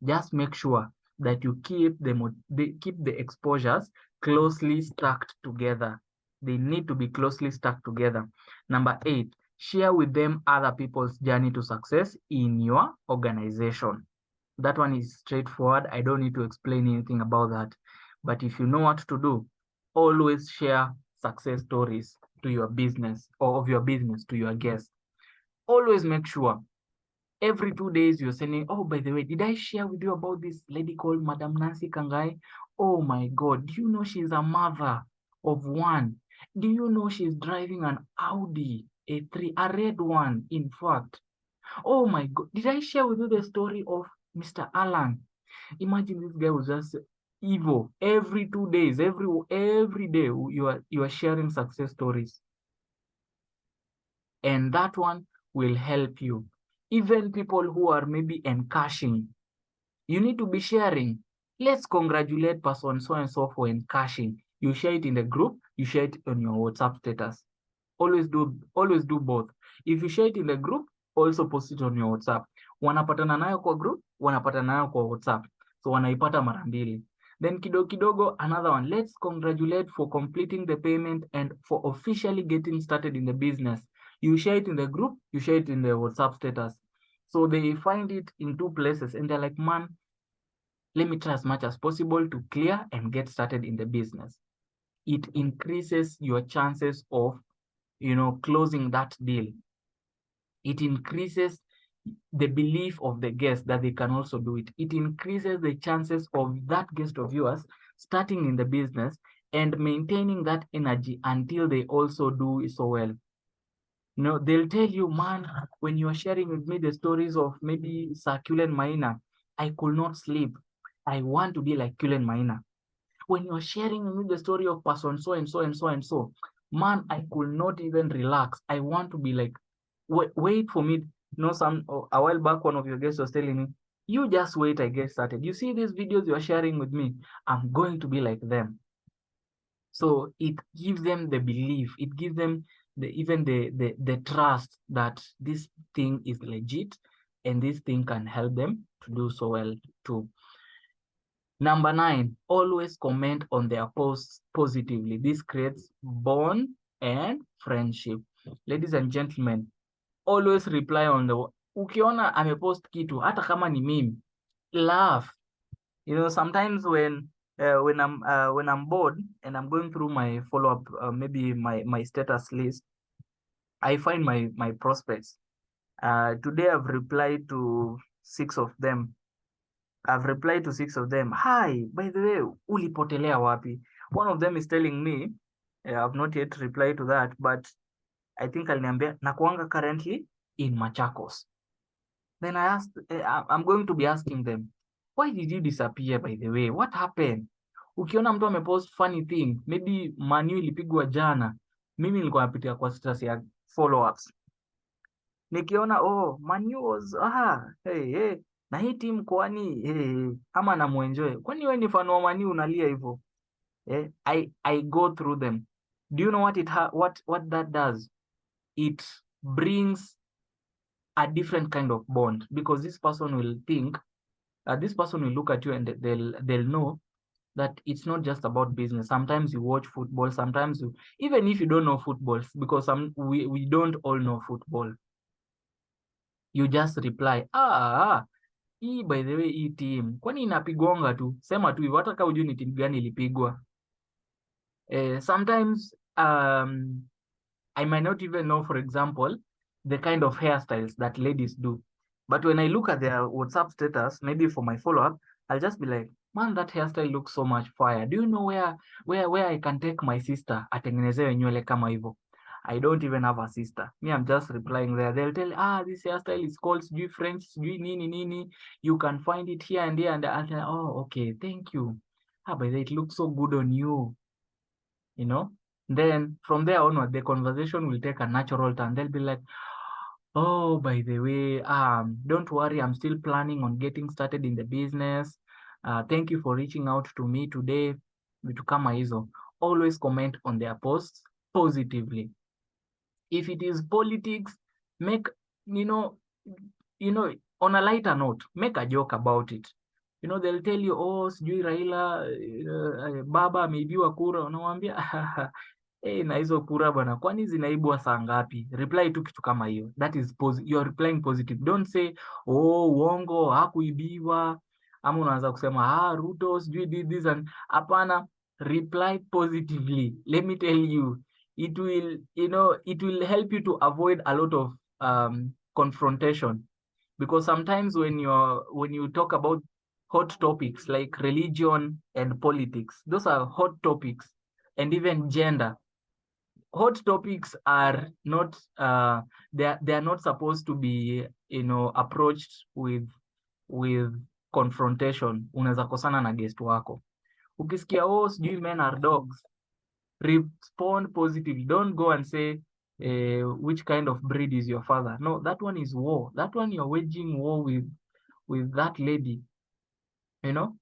S1: Just make sure that you keep the exposures closely stacked together. They need to be closely stacked together. Number 8, share with them other people's journey to success in your organization. That one is straightforward. I don't need to explain anything about that. But if you know what to do, always share success stories to your business, or of your business to your guests. Always make sure every 2 days you're sending, oh, by the way, did I share with you about this lady called Madam Nancy Kangai? Oh my God, do you know she's a mother of one? Do you know she's driving an Audi A3, a red one, in fact? Oh my God, did I share with you the story of Mr. Alan? Imagine this guy was just evil. Every 2 days, every day you are sharing success stories. And that one will help you. Even people who are maybe encashing, you need to be sharing. Let's congratulate person so and so for encashing. You share it in the group, you share it on your WhatsApp status. Always do both. If you share it in the group, also post it on your WhatsApp. Wanapatana nayo kwa group, wanapatana nayo kwa WhatsApp. So wanaipata mara mbili. Then kidogo, another one. Let's congratulate for completing the payment and for officially getting started in the business. You share it in the group, you share it in the WhatsApp status. So they find it in 2 places and they're like, man, let me try as much as possible to clear and get started in the business. It increases your chances of, closing that deal. It increases the belief of the guest that they can also do it. It increases the chances of that guest of yours starting in the business and maintaining that energy until they also do so well. They'll tell you, man, when you're sharing with me the stories of maybe Sir Kulen Maina, I could not sleep. I want to be like Kulen Maina. When you're sharing with me the story of person so and so and so and so, man, I could not even relax. I want to be like, wait for me. A while back, one of your guests was telling me, you just wait, I get started. You see these videos you're sharing with me, I'm going to be like them. So it gives them the belief, it gives them the trust that this thing is legit and this thing can help them to do so well too. Number 9, always comment on their posts positively. This creates bond and friendship. Ladies and gentlemen, always reply on the, ukiona amepost kitu, hata kama ni meme, laugh. Sometimes when I'm bored and I'm going through my follow-up, maybe my status list, I find my prospects. Today I've replied to 6 of them. Hi, by the way, ulipotelea wapi? One of them is telling me, I've not yet replied to that, but I think aliniambia nakuanga currently in Machakos. Then I'm going to be asking them, why did you disappear, by the way? What happened? Ukiona mtu amepost funny thing, maybe Manu ilipigwa jana, mimi nilikuwa napitia kwa status ya follow-ups. Nikiona, oh, Manu was, hey, na hii team kwani, ama namuenjoy. Kwani wewe ni fan wa Manu unalia hivyo? I go through them. Do you know what that does? It brings a different kind of bond, because this person will think, this person will look at you and they'll know that it's not just about business. Sometimes you watch football, sometimes you, even if you don't know football, because we don't all know football, you just reply, hii by the way, hii team kwani inapigwanga tu, sema tu hivyo, hata kama hujui ni timu gani ilipigwa. Sometimes I might not even know, for example, the kind of hairstyles that ladies do. But when I look at their WhatsApp status, maybe for my follow-up, I'll just be like, man, that hairstyle looks so much fire. Do you know where I can take my sister atengenezewe nywele kama hivyo? I don't even have a sister. Me, I'm just replying there. They'll tell, this hairstyle is called sijui French, sijui nini nini. You can find it here and there. And I'll tell, oh, okay, thank you. But it looks so good on you. You know? Then from there onward, the conversation will take a natural turn. They'll be like, oh, by the way, don't worry, I'm still planning on getting started in the business. Thank you for reaching out to me today. Vitu kama hizo. Always comment on their posts positively. If it is politics, make, on a lighter note, make a joke about it. They'll tell you, oh, sijui Raila, baba ameibiwa kura. Unamwambia, na hizo kura bwana, kwani zinaibwa saa ngapi? Reply tu kitu kama hiyo. That is you're replying positive. Don't say, oh, uongo, hakuibiwa. Ama unaanza kusema, Ruto, sijui did this and hapana. Reply positively. Let me tell you, it will help you to avoid a lot of confrontation. Because sometimes when you talk about hot topics like religion and politics, those are hot topics, and even gender. Hot topics are not they are not supposed to be approached with confrontation. Unaweza kosana na guest wako. Ukisikia sijui men are dogs, respond positively. Don't go and say which kind of breed is your father. No, that one is war. That one you're waging war with that lady.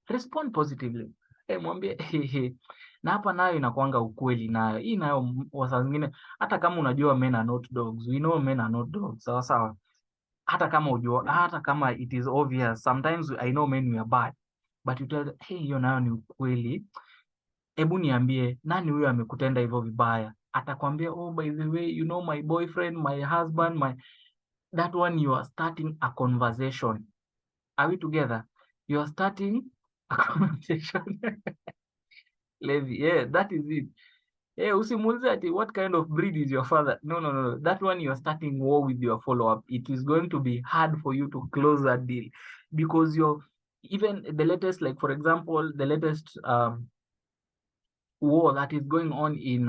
S1: Respond positively. Mwambie na hapa nayo inakuanga ukweli nayo. Hii nayo saa zingine, hata kama unajua men are not dogs, we know men are not dogs, sawa sawa. Hata kama it is obvious, sometimes I know men we are bad, but you tell, hiyo nayo ni ukweli. Hebu niambie, nani huyo amekutenda hivyo vibaya? Atakwambia, oh, by the way, my boyfriend, my husband, that one you are starting a conversation. Are we together? You are starting a conversation. Levi, yeah, that is it. Usimuulize ati what kind of breed is your father? No. That one you are starting war with your follow-up. It is going to be hard for you to close that deal, because even the latest, like for example, the latest war that is going on in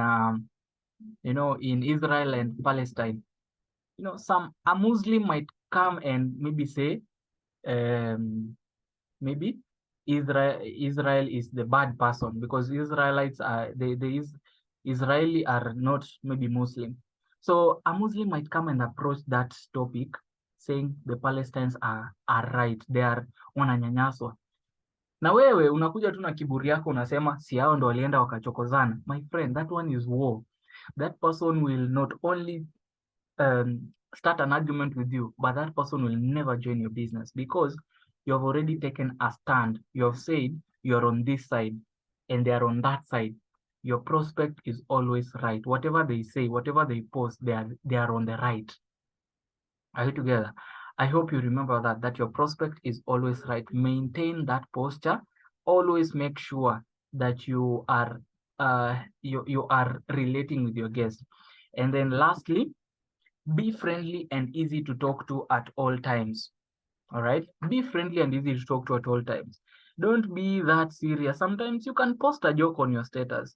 S1: in Israel and Palestine. A Muslim might come and maybe say, maybe Israel is the bad person because Israelites are Israeli are not maybe Muslim. So a Muslim might come and approach that topic saying the Palestinians are right, they are wananyanyaswa. Na wewe unakuja tu na kiburi yako unasema si hao ndo walienda wakachokozana. My friend, that one is war. That person will not only start an argument with you, but that person will never join your business because you have already taken a stand. You have said you're on this side and they are on that side. Your prospect is always right. Whatever they say, whatever they post, they are on the right. Are you together? I hope you remember that your prospect is always right. Maintain that posture. Always make sure that you are you are relating with your guests. And then lastly, be friendly and easy to talk to at all times. All right? Be friendly and easy to talk to at all times. Don't be that serious. Sometimes you can post a joke on your status.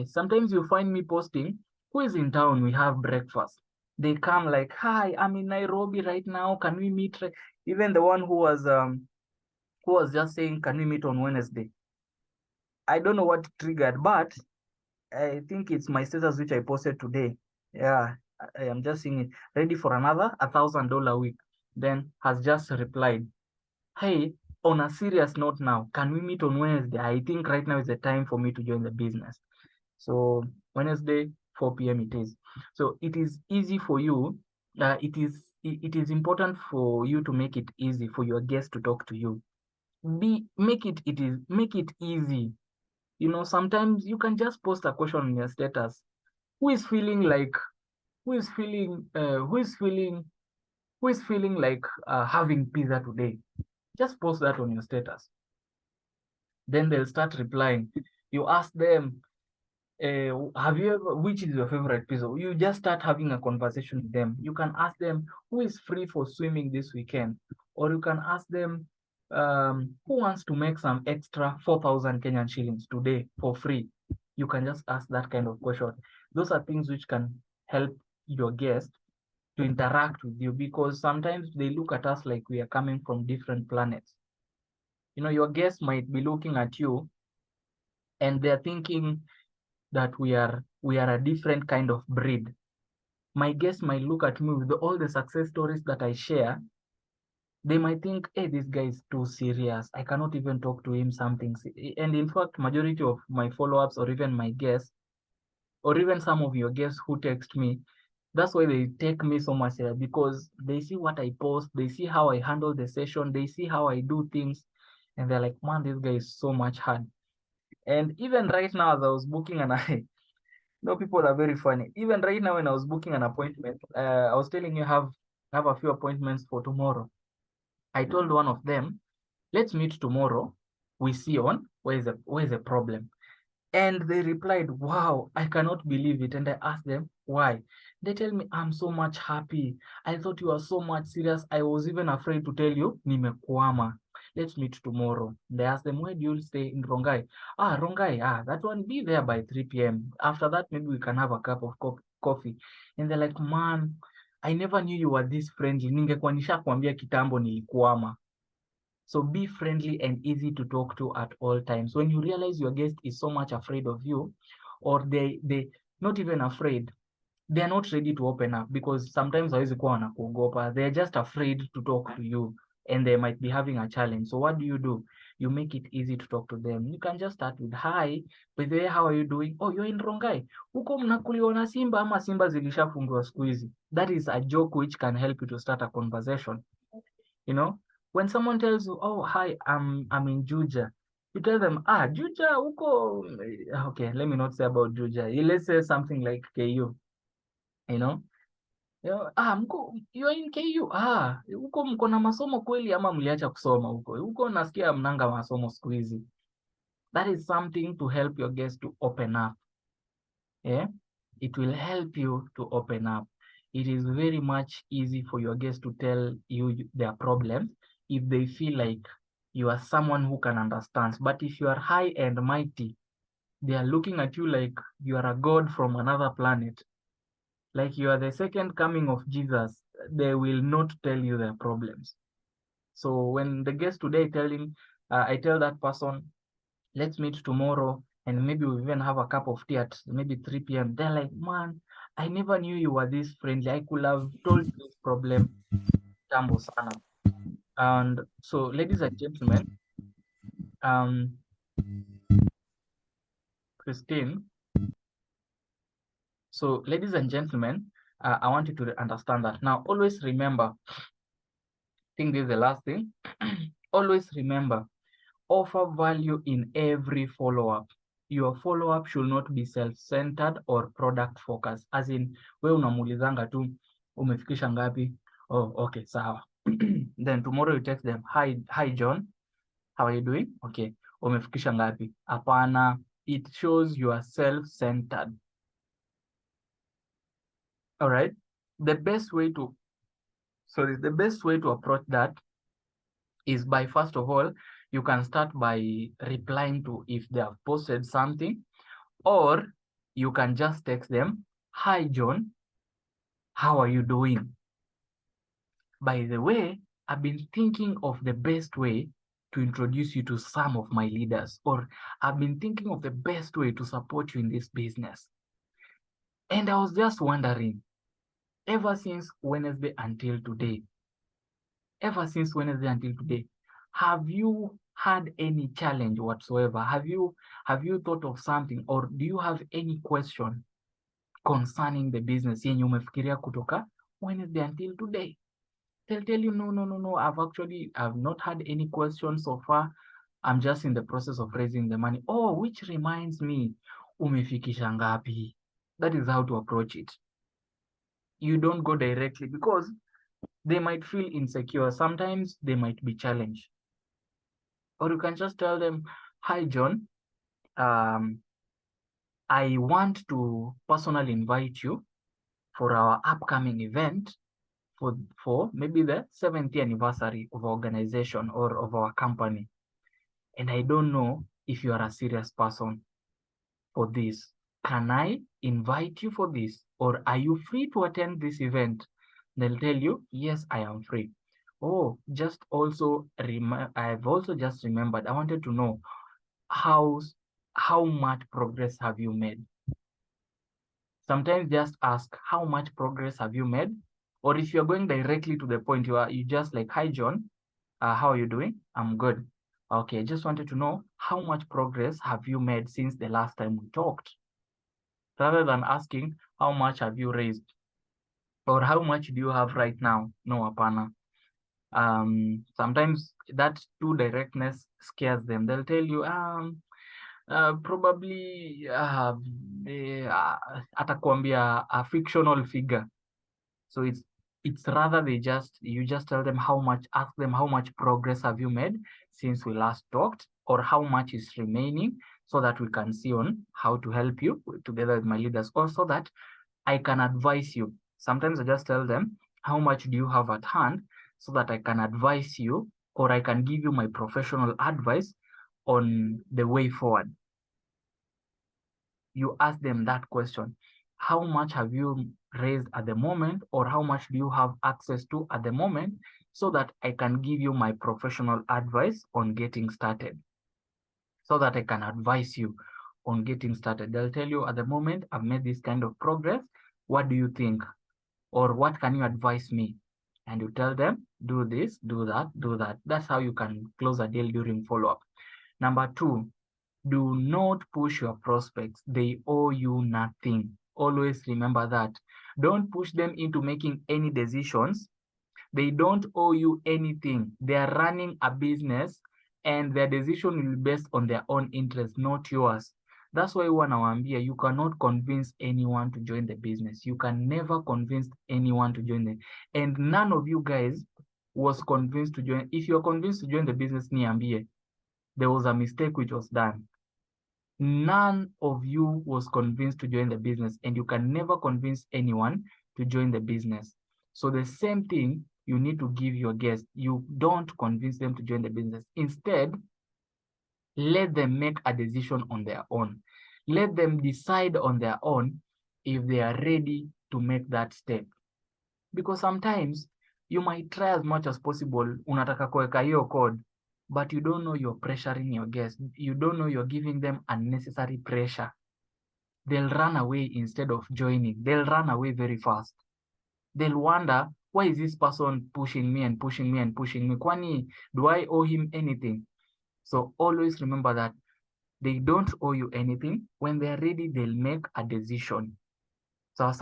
S1: Sometimes you find me posting, who is in town? We have breakfast. They come like, hi, I'm in Nairobi right now. Can we meet? Even the one who was just saying, can we meet on Wednesday? I don't know what triggered, but I think it's my status which I posted today. Yeah, I am just seeing it. Ready for another $1,000 week. Then has just replied, hey, on a serious note now, can we meet on Wednesday? I think right now is the time for me to join the business. So Wednesday, 4 p.m. it is. So it is easy for you it is important for you to make it easy for your guests to talk to you. Make it easy. You know, sometimes you can just post a question on your status. Who is feeling like who is feeling who is feeling who is feeling like having pizza today? Just post that on your status. Then they'll start replying. You ask them, have you ever, which is your favorite pizza? You just start having a conversation with them. You can ask them who is free for swimming this weekend, or you can ask them who wants to make some extra 4,000 Kenyan shillings today for free. You can just ask that kind of question. Those are things which can help your guest to interact with you, because sometimes they look at us like we are coming from different planets. You know, your guest might be looking at you and they're thinking that we are a different kind of breed. My guests might look at me with all the success stories that I share. They might think, hey, this guy is too serious. I cannot even talk to him something. And in fact, majority of my follow-ups or even my guests, or even some of your guests who text me, that's why they take me so much serious, because they see what I post, they see how I handle the session, they see how I do things, and they're like, man, this guy is so much hard. And even right now, as I was booking and no, people are very funny. Even right now, when I was booking an appointment, I was telling you have a few appointments for tomorrow. I told one of them, let's meet tomorrow. We see on where is the problem. And they replied, wow, I cannot believe it. And I asked them why. They tell me, I'm so much happy. I thought you were so much serious. I was even afraid to tell you, nimekwama. Let's meet tomorrow. They asked them, where do you stay in Rongai? Ah, Rongai, that one, be there by 3 p.m. After that, maybe we can have a cup of coffee. And they're like, man, I never knew you were this friendly. Ningekuwa nishakwambia kitambo nilikwama. So be friendly and easy to talk to at all times. When you realize your guest is so much afraid of you, or they not even afraid, they are not ready to open up, because sometimes hawezi kuwa wanakuogopa. They're just afraid to talk to you and they might be having a challenge. So what do? You make it easy to talk to them. You can just start with, hi, by the way, how are you doing? Oh, you're in Rongai. Huko mnakuliwa na simba ama simba zilishafungwa siku hizi? That is a joke which can help you to start a conversation. You know, when someone tells you, oh, hi, I'm in Juja, you tell them, Juja, huko. Okay, let me not say about Juja. Let's say something like KU, you know. You are in KU. Huko mko na masomo kweli ama mliacha kusoma huko? Huko nasikia mnanga masomo siku hizi. That is something to help your guests to open up. Yeah, it will help you to open up. It is very much easy for your guests to tell you their problems if they feel like you are someone who can understand. But if you are high and mighty, they are looking at you like you are a god from another planet, like you are the second coming of Jesus. They will not tell you their problems. So when the guest today I tell that person, let's meet tomorrow and maybe we even have a cup of tea at maybe 3 p.m. They're like, man, I never knew you were this friendly. I could have told you this problem. Jambo sana. And so, ladies and gentlemen, Christine, so ladies and gentlemen, I want you to understand that. Now, always remember, I think this is the last thing. Always remember, offer value in every follow-up. Your follow-up should not be self-centered or product-focused. As in, we unamuulizanga tu, umefikisha ngapi? Oh, okay, sawa. Then tomorrow you text them, hi John, how are you doing? Okay, umefikisha ngapi? Hapana, it shows you are self-centered. All right. The best way to approach that is by, first of all, you can start by replying to if they have posted something, or you can just text them, hi John, how are you doing? By the way, I've been thinking of the best way to introduce you to some of my leaders, or I've been thinking of the best way to support you in this business. And I was just wondering, ever since Wednesday until today, have you had any challenge whatsoever? Have you thought of something, or do you have any question concerning the business yenye umefikiria kutoka Wednesday until today. They'll tell you, no, I've not had any questions so far. I'm just in the process of raising the money. Oh, which reminds me, umefikisha ngapi? That is how to approach it. You don't go directly because they might feel insecure. Sometimes they might be challenged. Or you can just tell them, hi, John, I want to personally invite you for our upcoming event for maybe the 70th anniversary of our organization or of our company. And I don't know if you are a serious person for this. Can I invite you for this? Or are you free to attend this event? They'll tell you, yes, I am free. Oh, just also, I've also just remembered, I wanted to know how much progress have you made? Sometimes just ask, how much progress have you made? Or if you're going directly to the point, you just like, hi, John, how are you doing? I'm good. Okay, just wanted to know how much progress have you made since the last time we talked? Rather than asking, how much have you raised? Or how much do you have right now? No, hapana. Sometimes that too directness scares them. They'll tell you, probably atakwambia a fictional figure. So it's rather you just tell them ask them how much progress have you made since we last talked, or how much is remaining, so that we can see on how to help you together with my leaders, or so that I can advise you. Sometimes I just tell them, how much do you have at hand, so that I can advise you, or I can give you my professional advice on the way forward. You ask them that question. How much have you raised at the moment, or how much do you have access to at the moment, so that I can give you my professional advice on getting started, so that I can advise you on getting started. They'll tell you, at the moment, I've made this kind of progress. What do you think? Or what can you advise me? And you tell them, do this, do that, do that. That's how you can close a deal during follow-up. Number 2, do not push your prospects. They owe you nothing. Always remember that. Don't push them into making any decisions. They don't owe you anything. They are running a business, and their decision will be based on their own interest, not yours. That's why nawaambia, you cannot convince anyone to join the business. You can never convince anyone to join it. And none of you guys was convinced to join. If you're convinced to join the business, niambie, there was a mistake which was done. None of you was convinced to join the business, and you can never convince anyone to join the business. So the same thing you need to give your guests. You don't convince them to join the business. Instead, let them make a decision on their own. Let them decide on their own if they are ready to make that step. Because sometimes you might try as much as possible, unataka kuweka hiyo code, but you don't know you're pressuring your guests. You don't know you're giving them unnecessary pressure. They'll run away instead of joining. They'll run away very fast. They'll wonder, why is this person pushing me and pushing me and pushing me? Kwani, do I owe him anything? So always remember that they don't owe you anything. When they're ready, they'll make a decision. So,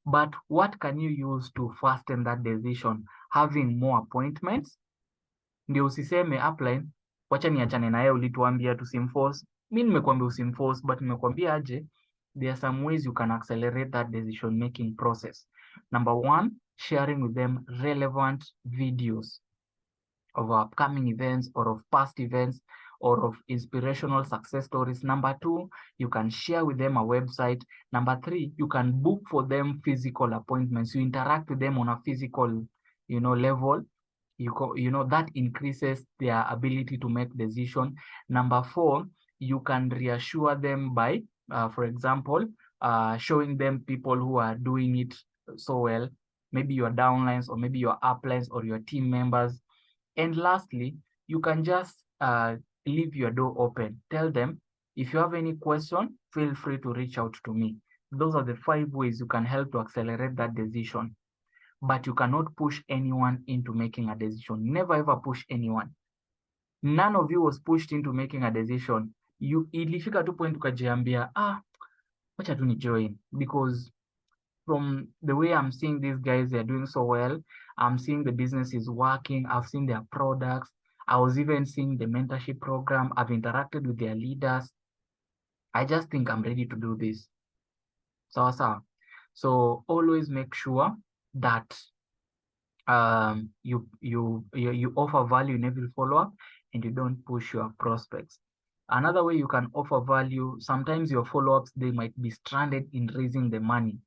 S1: but what can you use to fasten that decision? Having more appointments. Ndio usiseme upline, wacha niachane naye, ulituambia tusimforce. Mimi nimekuambia usimforce, but nimekuambia aje, there are some ways you can accelerate that decision making process. Number 1, sharing with them relevant videos of upcoming events or of past events or of inspirational success stories. Number 2, you can share with them a website. Number 3, you can book for them physical appointments. You interact with them on a physical, level. That increases their ability to make decision. Number 4, you can reassure them by, for example, showing them people who are doing it so well, maybe your downlines or maybe your uplines or your team members. And lastly, you can just leave your door open. Tell them, if you have any question, feel free to reach out to me. Those are the 5 ways you can help to accelerate that decision. But you cannot push anyone into making a decision. Never ever push anyone. None of you was pushed into making a decision. Ilifika tu point ukajiambia, wacha tu ni join, because from the way I'm seeing these guys, they're doing so well. I'm seeing the business is working. I've seen their products. I was even seeing the mentorship program. I've interacted with their leaders. I just think I'm ready to do this. So always make sure that you offer value in every follow-up and you don't push your prospects. Another way you can offer value, sometimes your follow-ups, they might be stranded in raising the money.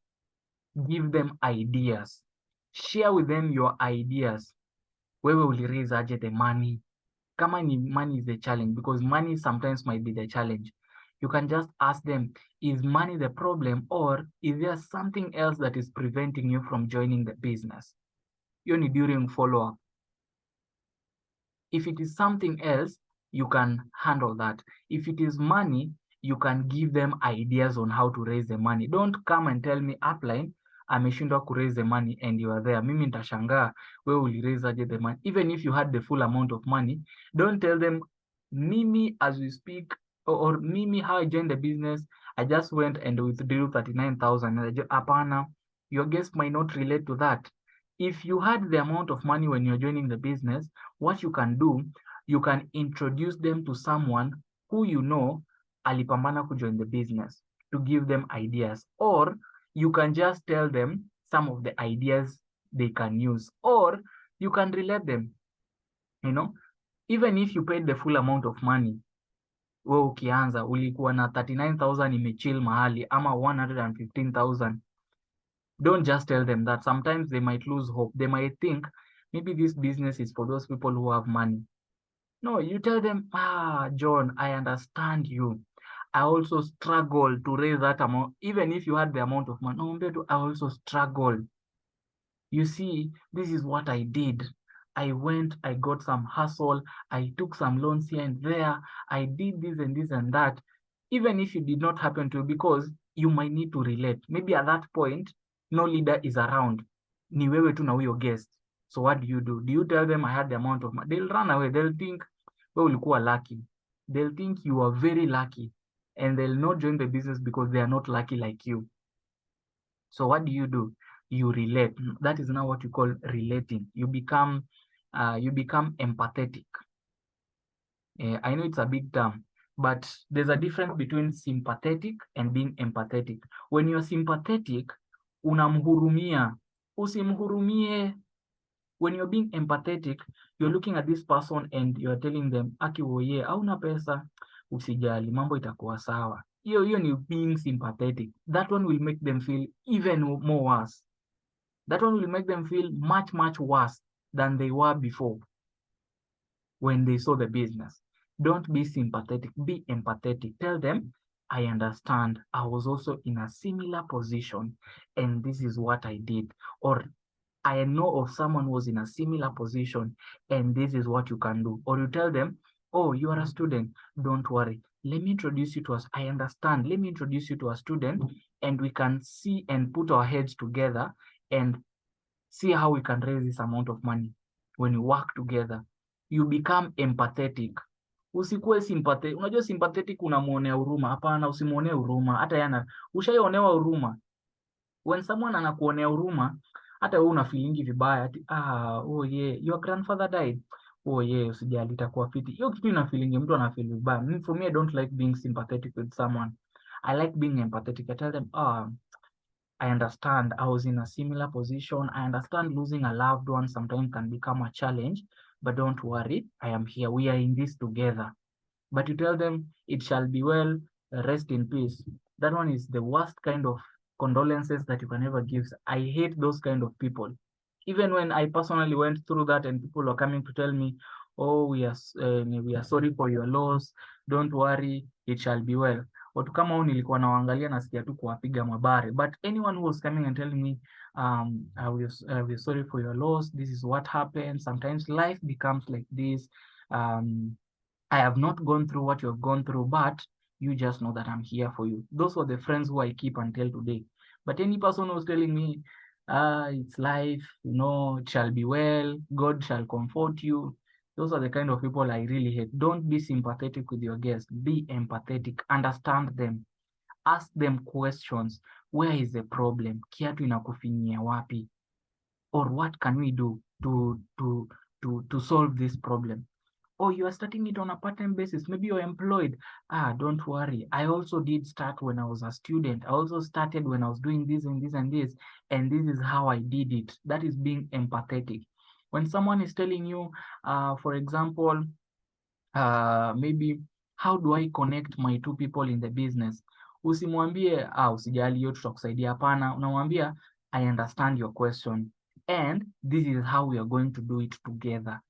S1: Give them ideas. Share with them your ideas. Wewe uliraise aje the money? Kama ni money is the challenge, because money sometimes might be the challenge. You can just ask them, is money the problem, or is there something else that is preventing you from joining the business? Hiyo ni during follow-up. If it is something else, you can handle that. If it is money, you can give them ideas on how to raise the money. Don't come and tell me upline ameshindwa ku raise the money and you are there. Mimi nitashangaa wewe uliraise aje the money. Even if you had the full amount of money, don't tell them mimi as we speak or mimi how I joined the business, I just went and withdrew 39,000. Hapana, your guest might not relate to that. If you had the amount of money when you're joining the business, what you can do, you can introduce them to someone who you know alipambana kujoin the business to give them ideas, or you can just tell them some of the ideas they can use, or you can relate them. Even if you paid the full amount of money, wewe ukianza ulikuwa na 39,000 imechill mahali ama 115,000, don't just tell them that. Sometimes they might lose hope. They might think maybe this business is for those people who have money. No, you tell them, John, I understand you. I also struggle to raise that amount. Even if you had the amount of money, I also struggle. You see, this is what I did. I went, I got some hustle, I took some loans here and there, I did this and that. Even if it did not happen to you, because you might need to relate. Maybe at that point, no leader is around. Ni wewe tu na huyo guest. So what do? Do you tell them I had the amount of money? They'll run away. They'll think, wewe ulikuwa lucky. They'll think you are very lucky. And they'll not join the business because they are not lucky like you. So what do? You relate. That is now what you call relating. You become empathetic. I know it's a big term, but there's a difference between sympathetic and being empathetic. When you're sympathetic, unamhurumia. Usimhurumie. When you're being empathetic, you're looking at this person and you're telling them, aki woye, hauna pesa, usijali, mambo itakuwa sawa. Hiyo ni being sympathetic. That one will make them feel even more worse. That one will make them feel much, much worse than they were before when they saw the business. Don't be sympathetic, be empathetic. Tell them, I understand. I was also in a similar position and this is what I did. Or I know of someone who was in a similar position and this is what you can do. Or you tell them, oh, you are a student, don't worry. Let me introduce you to us. I understand. Let me introduce you to a student and we can see and put our heads together and see how we can raise this amount of money. When you work together, you become empathetic. Usikuwe sympathetic. Unajua sympathetic unamuonea huruma. Hapana, usimuonee huruma. Hata yana ushaionewa huruma. When someone anakuonea huruma, hata wewe una feelingi vibaya ati oh yeah, your grandfather died. Oh yeah, usijali itakuwa fiti. Hiyo kitu ina feelingi mtu ana feel vibaya. For me, I don't like being sympathetic with someone. I like being empathetic. I tell them, I understand. I was in a similar position. I understand losing a loved one sometimes can become a challenge, but don't worry. I am here. We are in this together. But you tell them it shall be well, rest in peace. That one is the worst kind of condolences that you can ever give. I hate those kind of people. Even when I personally went through that and people were coming to tell me, oh, we are sorry for your loss. Don't worry, it shall be well. Watu kama hao nilikuwa nawaangalia nasikia tu kuwapiga mabare. But anyone who was coming and telling me, we are sorry for your loss. This is what happened. Sometimes life becomes like this. I have not gone through what you have gone through, but you just know that I'm here for you. Those were the friends who I keep until today. But any person who's telling me, it's life, it shall be well, God shall comfort you. Those are the kind of people I really hate. Don't be sympathetic with your guests. Be empathetic. Understand them. Ask them questions. where is the problem, kiatu inakufinyia wapi, or what can we do to solve this problem. Or you are starting it on a part-time basis, maybe you're employed. Don't worry, I also did start when I was a student. I also started when I was doing this and this and this, and this is how I did it. That is being empathetic. When someone is telling you, for example, maybe how do I connect my two people in the business, usimwambie usijali hiyo tutakusaidia. Hapana, unamwambia I understand your question and this is how we are going to do it together.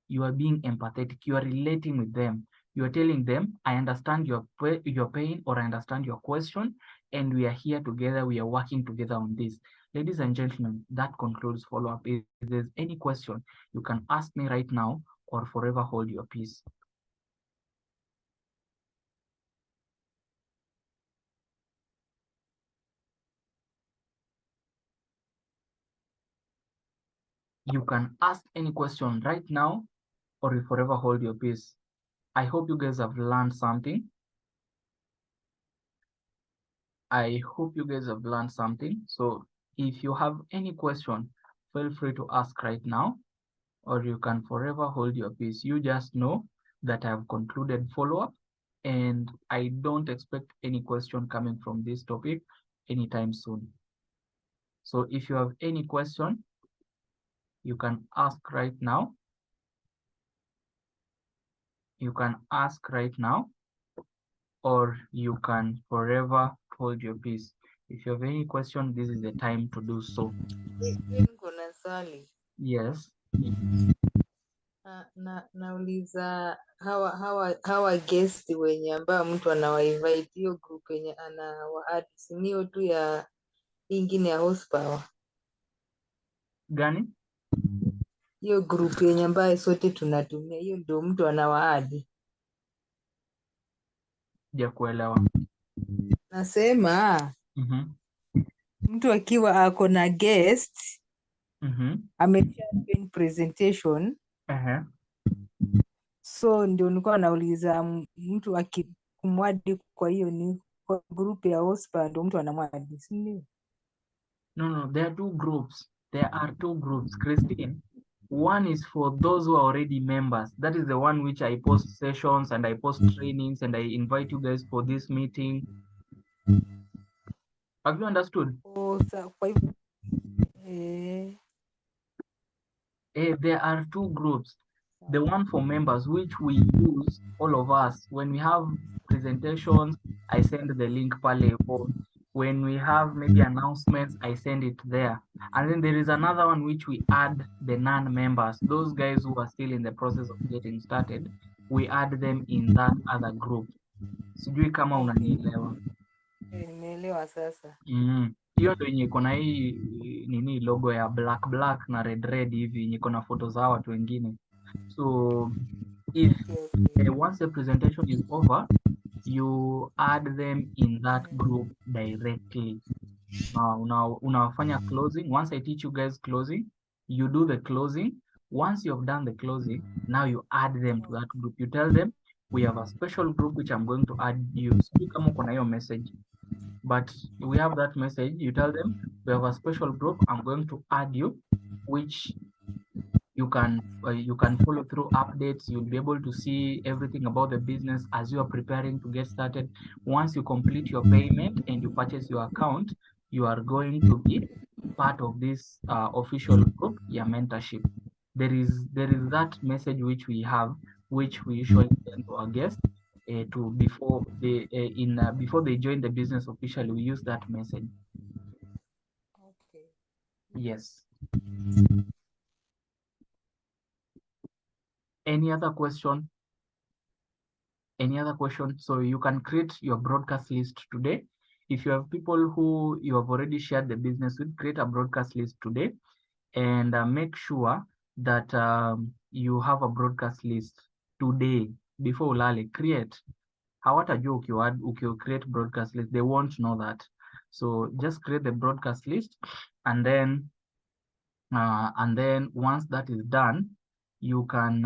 S1: You are being empathetic, you are relating with them, you are telling them I understand your pain, or I understand your question, and we are here together, we are working together on this. Ladies and gentlemen, that concludes follow-up. If there's any question, you can ask me right now or forever hold your peace. You can ask any question right now or you forever hold your peace. I hope you guys have learned something. I hope you guys have learned something. So if you have any question, feel free to ask right now, or you can forever hold your peace. You just know that I've concluded follow-up and I don't expect any question coming from this topic anytime soon. So if you have any question, you can ask right now. You can ask right now, or you can forever hold your peace. If you have any question, this is the time to do so.
S2: Kuna swali.
S1: Yes.
S2: Nauliza hawa guest wenye ambao mtu anawainvite, hiyo group yenye anawaadi, si hiyo tu ya ingine ya horsepower
S1: Gani?
S2: hiyo group yenye ambayo sote tunatumia, hiyo ndio mtu anawaadi?
S1: Sijakuelewa.
S2: Nasema mtu akiwa ako na guest amesha join presentation, so ndio nilikuwa nauliza mtu akimwadi kwa hiyo ni kwa group ya horsepower ndio mtu anamwadi, si ndio?
S1: No, there are two groups. There are two groups, Christine. One is for those who are already members. That is the one which I post sessions and I post trainings and I invite you guys for this meeting. Have you understood?
S2: Kwa hivyo
S1: there are two groups. The one for members, which we use, all of us, when we have presentations, I send the link pale. When we have maybe announcements, I send it there. And then there is another one which we add the non-members, those guys who are still in the process of getting started, we add them in that other group. Sijui kama unanielewa.
S2: Nimeelewa sasa.
S1: Hiyo ndio yenye iko na hii nini logo ya black na red hivi yenye iko na photo za watu wengine. So if once the presentation is over, you add them in that group directly. Unafanya closing. Once I teach you guys closing, you do the closing. Once you have done the closing, now you add them to that group. You tell them we have a special group which I'm going to add you. Sijui kama uko na hiyo message, but we have that message. You tell them we have a special group, I'm going to add you, which you can follow through updates. You'll be able to see everything about the business as you are preparing to get started. Once you complete your payment and you purchase your account, you are going to be part of this official group, your mentorship. There is that message which we have, which we usually send to our guests before they join the business officially. We use that message.
S2: Okay.
S1: Yes. Any other question? Any other question? So you can create your broadcast list today. If you have people who you have already shared the business with, create a broadcast list today and make sure that you have a broadcast list today before ulale. Create. Hawatajua create broadcast list. They won't know that. So just create the broadcast list, and then once that is done, you can